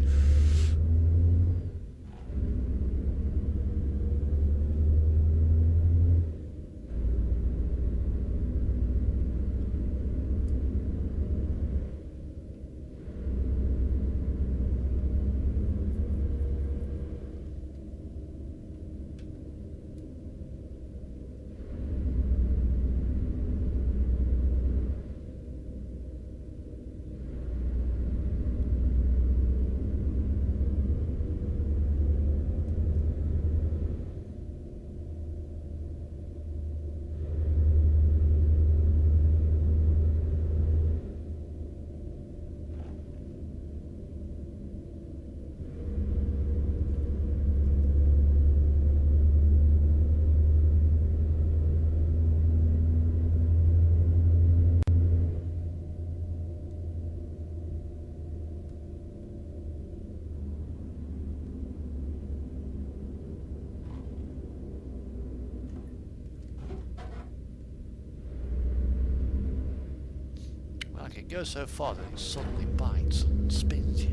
Speaker 1: It goes so far that it suddenly bites and spins you.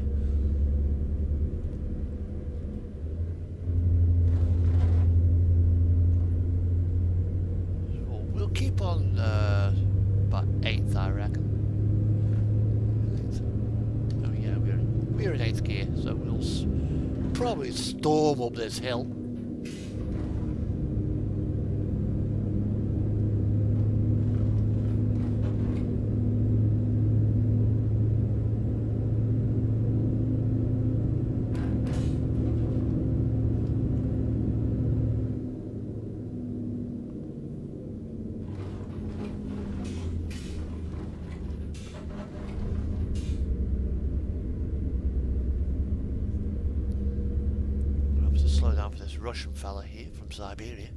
Speaker 1: So we'll keep on about 8th, I reckon. 8th. Oh yeah, we're in 8th gear, so we'll probably storm up this hill. Slow down for this Russian fella here from Siberia.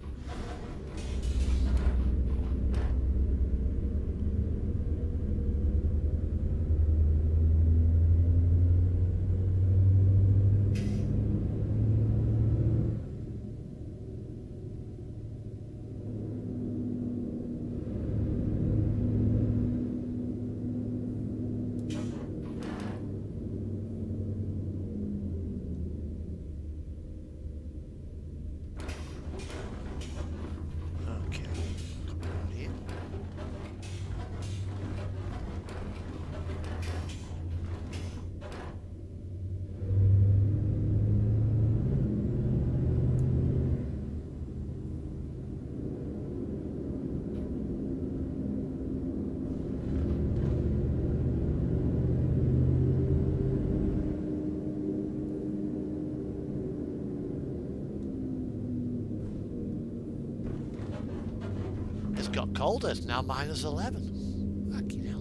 Speaker 1: just got colder. It's now -11. Fucking hell.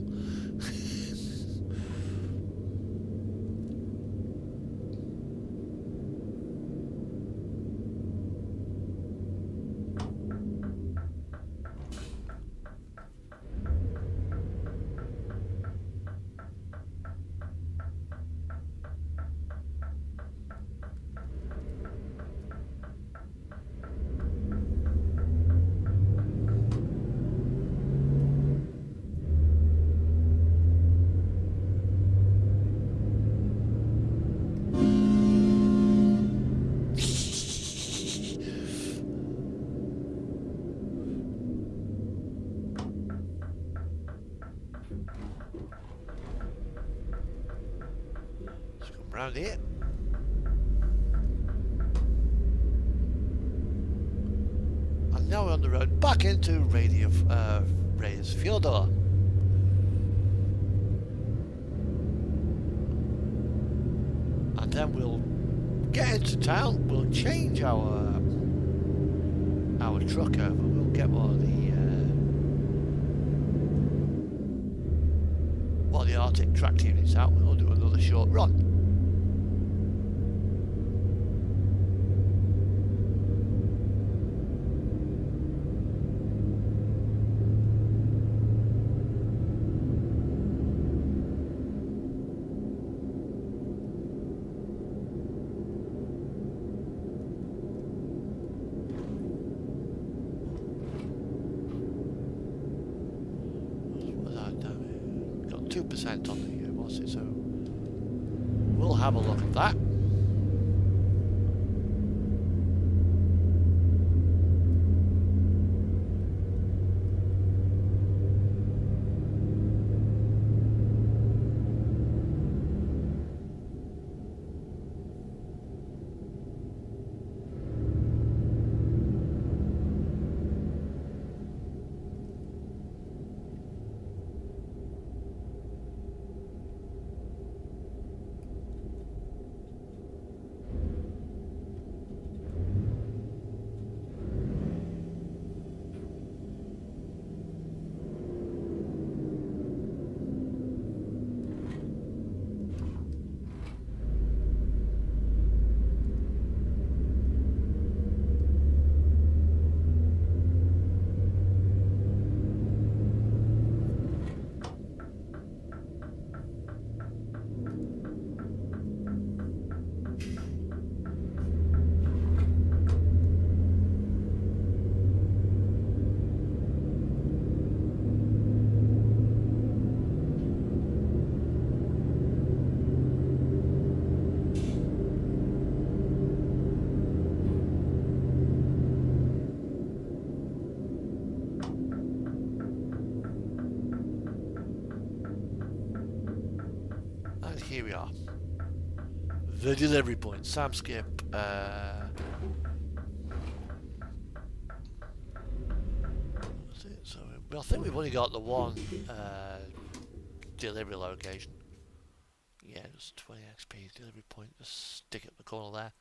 Speaker 1: Around here. And now we're on the road back into Reyes Fjordor. And then we'll get into town. We'll change our truck over. We'll get one of the Arctic track units out. We'll do another short run. Got 2% on the what's it, so we'll have a look at that. Here we are. The delivery point, Samskip. So I think we've only got the one delivery location. Yeah, just 20 XP delivery point. Just stick it in the corner there.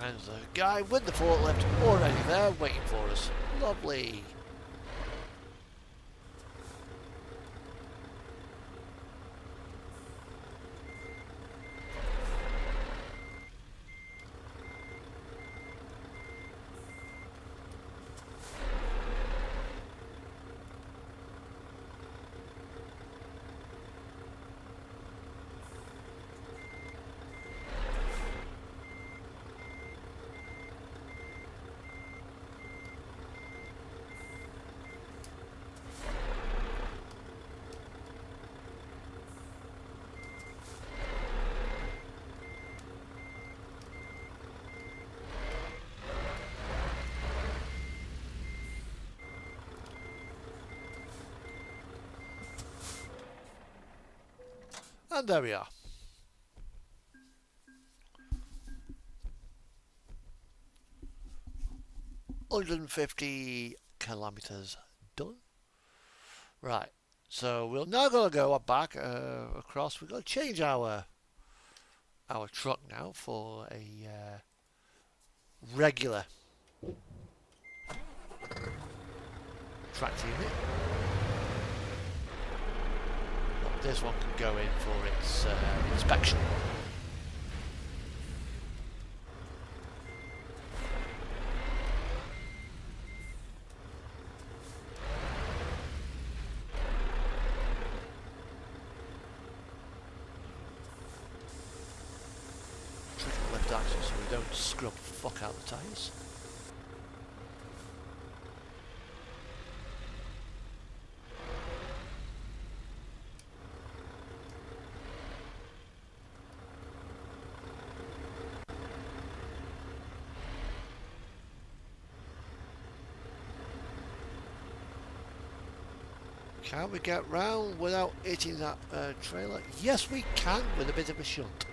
Speaker 1: And there's a guy with the forklift already there waiting for us. Lovely. And there we are. $150 kilometers done. Right. So we're now going to go back across. We're going to change our truck now for a regular tractor unit. This one can go in for its inspection. Triple lift axle so we don't scrub the fuck out the tyres. Can we get round without hitting that trailer? Yes, we can, with a bit of a shunt.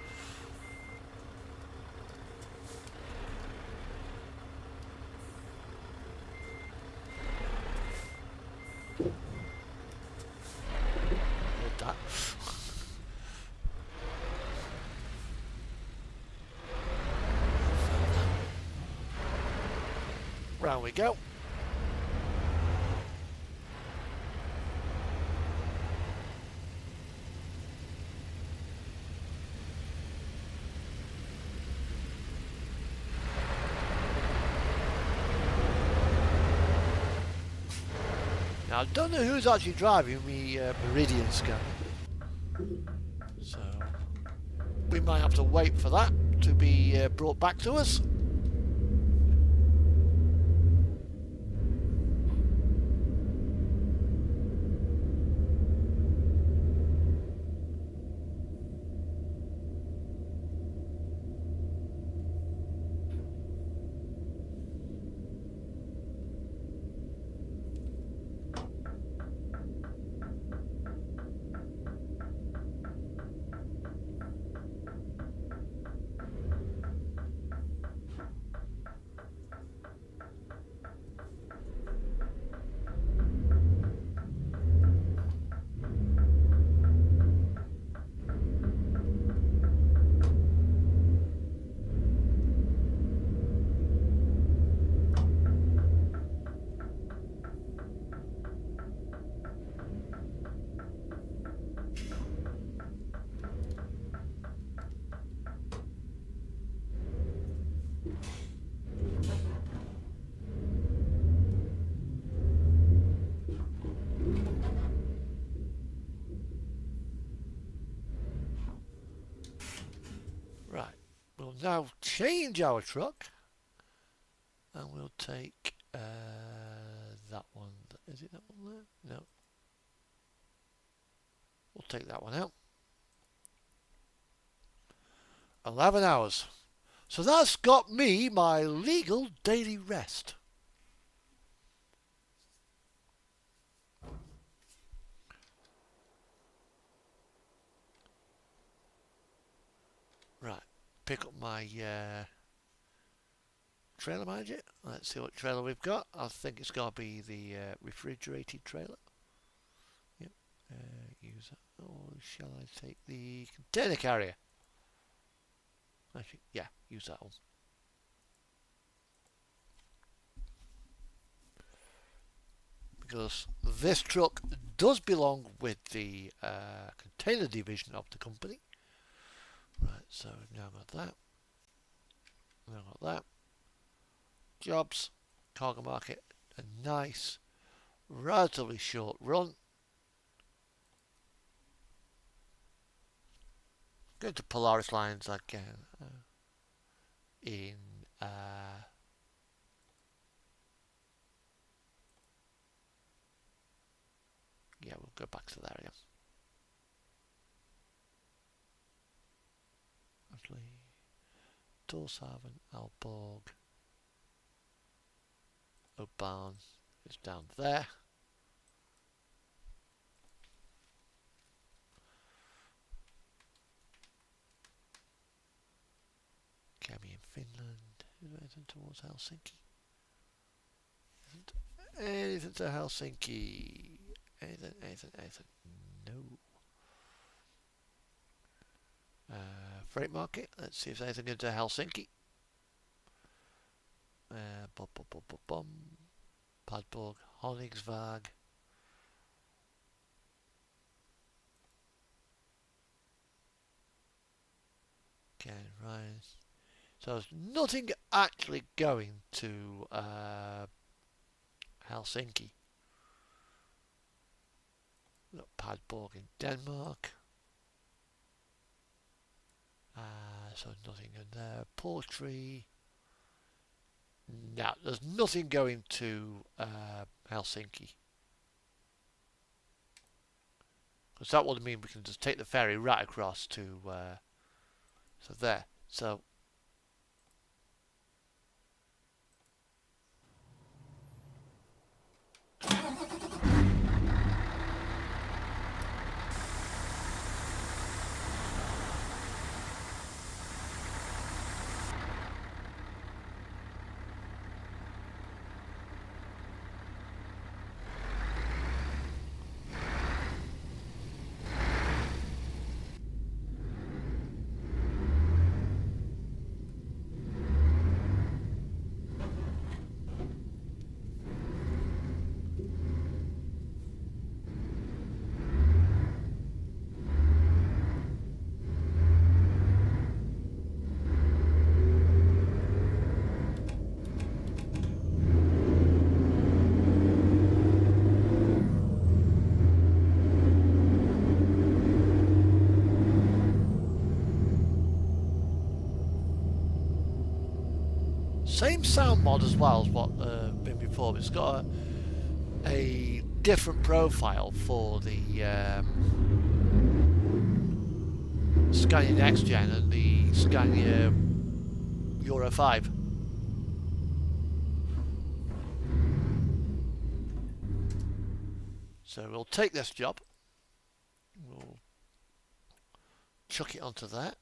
Speaker 1: With that. Round we go. Now, I don't know who's actually driving me Meridian scanner, so we might have to wait for that to be brought back to us. Right, we'll now change our truck and we'll take that one. Is it that one there? No. We'll take that one out. 11 hours. So that's got me my legal daily rest. Right, pick up my trailer manager. Let's see what trailer we've got. I think it's got to be the refrigerated trailer. Yep, use that. Or shall I take the container carrier? Actually, yeah, use that one. Because this truck does belong with the container division of the company. Right, so we've now got that. Now got that. Jobs, cargo market, a nice, relatively short run. Go to Polaris Lines again. Yeah, we'll go back to there again. Actually, Tórshavn, Aalborg, Oban is down there. Finland. Is there anything towards Helsinki? Isn't anything to Helsinki? Anything? No. Freight market. Let's see if there's anything into Helsinki. Padborg, Honningsvåg. Okay, right. So there's nothing actually going to Helsinki. Got Padborg in Denmark. So nothing in there. Portree. No, there's nothing going to Helsinki. Because that would mean we can just take the ferry right across to so there. So same sound mod as well as what been before, but it's got a different profile for the Scania Next Gen and the Scania Euro 5. So we'll take this job, we'll chuck it onto that.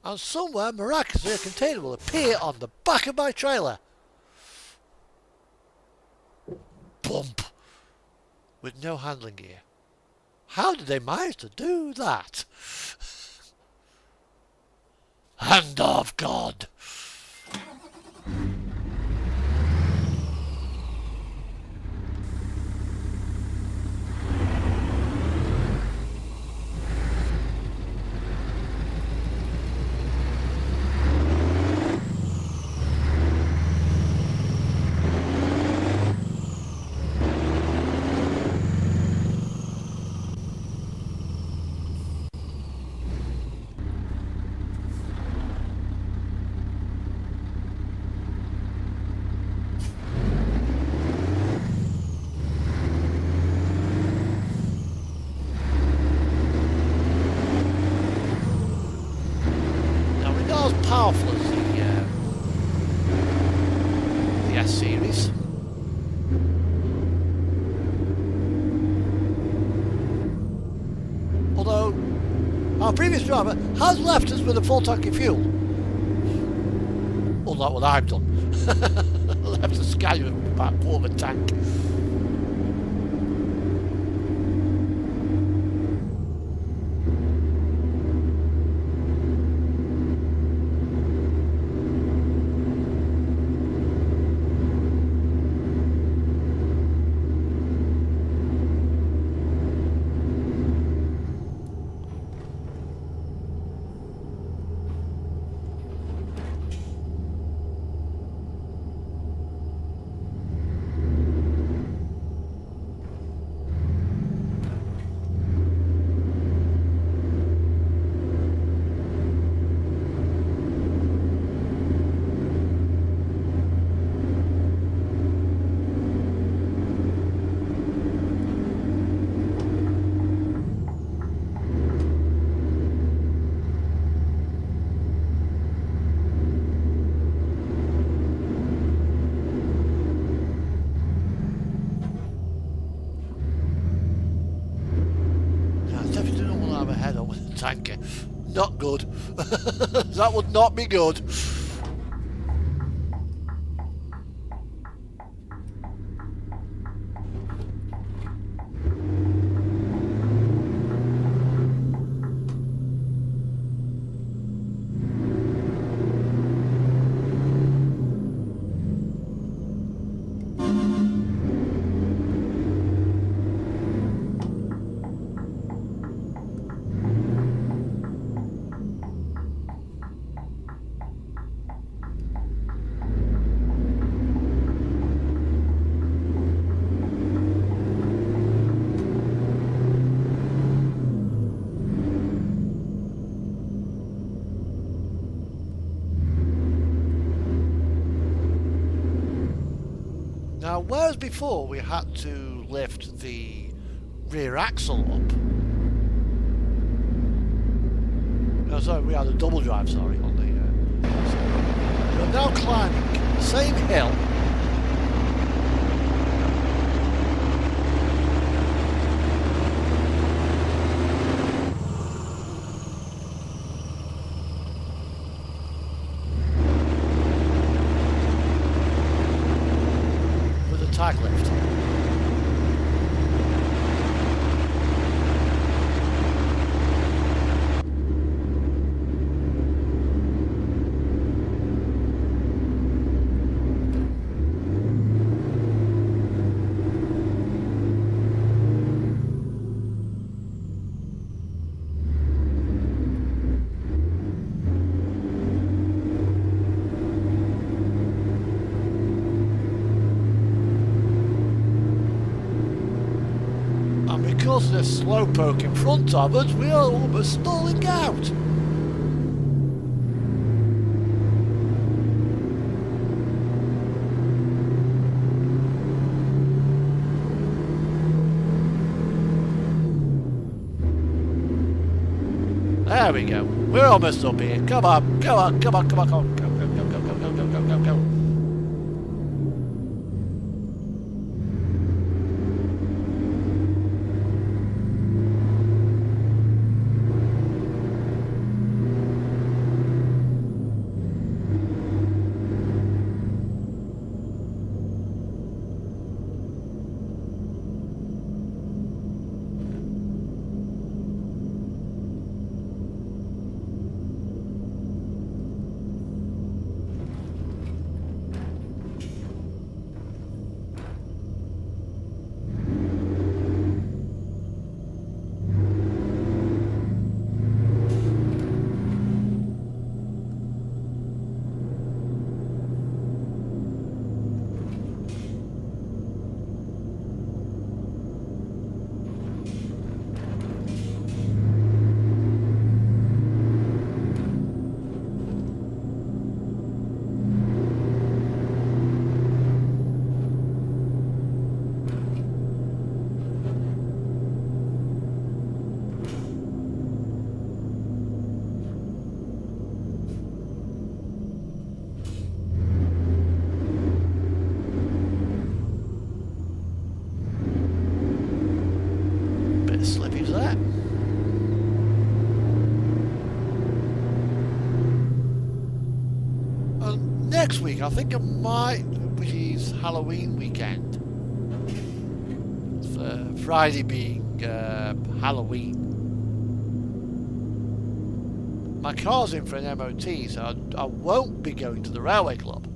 Speaker 1: And somewhere, miraculously, a container will appear on the back of my trailer. Bump! With no handling gear. How did they manage to do that? Hand of God! powerful as the S series. Although our previous driver has left us with a full tank of fuel. Unlike what I've done. I left the Scania with about a quarter of a tank. Tanker. Not good. That would not be good. Now, whereas before we had to lift the rear axle up, no, sorry, we had a double drive, sorry, on the. We're now climbing the same hill. Tag lift. Because of the slowpoke in front of us, we are almost stalling out. There we go. We're almost up here. Come on, come on, come on, come on, come on. Go, go, go, go, go, go, go, go, go. next week, I think I might, which is Halloween weekend. Friday being Halloween. My car's in for an MOT, so I won't be going to the railway club.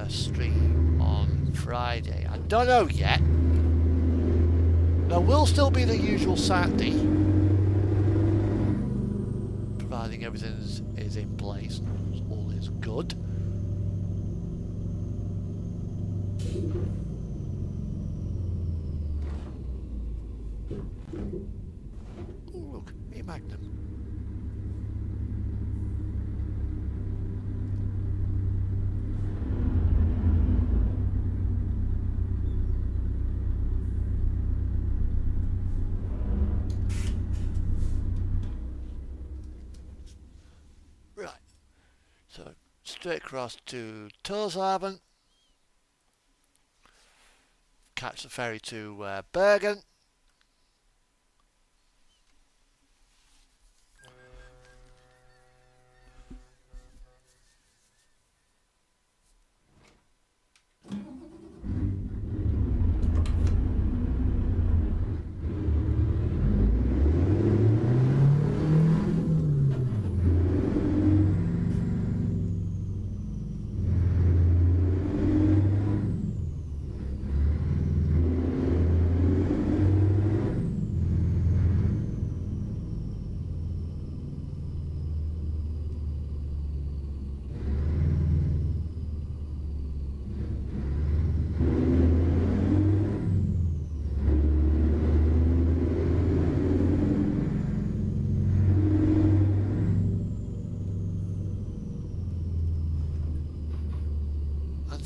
Speaker 1: Stream on Friday. I don't know yet. There will still be the usual Saturday, providing everything is in place and all is good. Oh, look, a Magnum. So straight across to Tórshavn, catch the ferry to Bergen.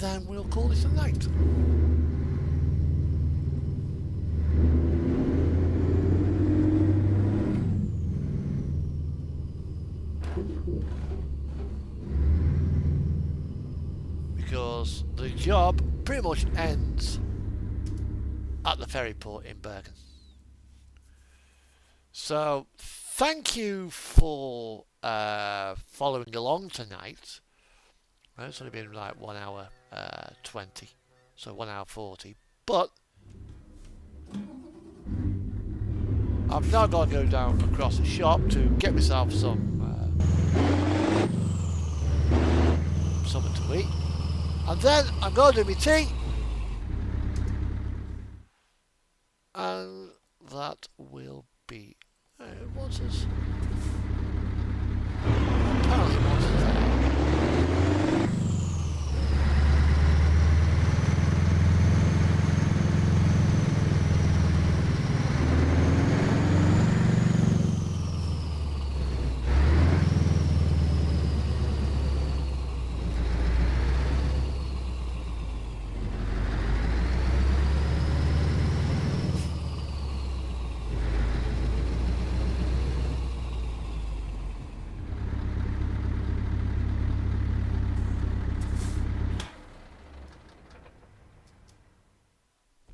Speaker 1: Then we'll call this a night. Because the job pretty much ends at the ferry port in Bergen. So thank you for following along tonight. It's only been like 1 hour 20, so 1 hour 40. But I've now got to go down across the shop to get myself something to eat, and then I'm going to do my tea, and that will be what's this? Apparently, what's that?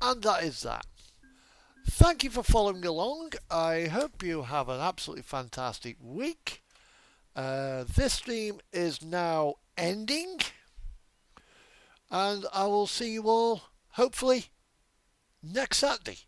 Speaker 1: And that is that. Thank you for following along. I hope you have an absolutely fantastic week. This stream is now ending. And I will see you all, hopefully, next Saturday.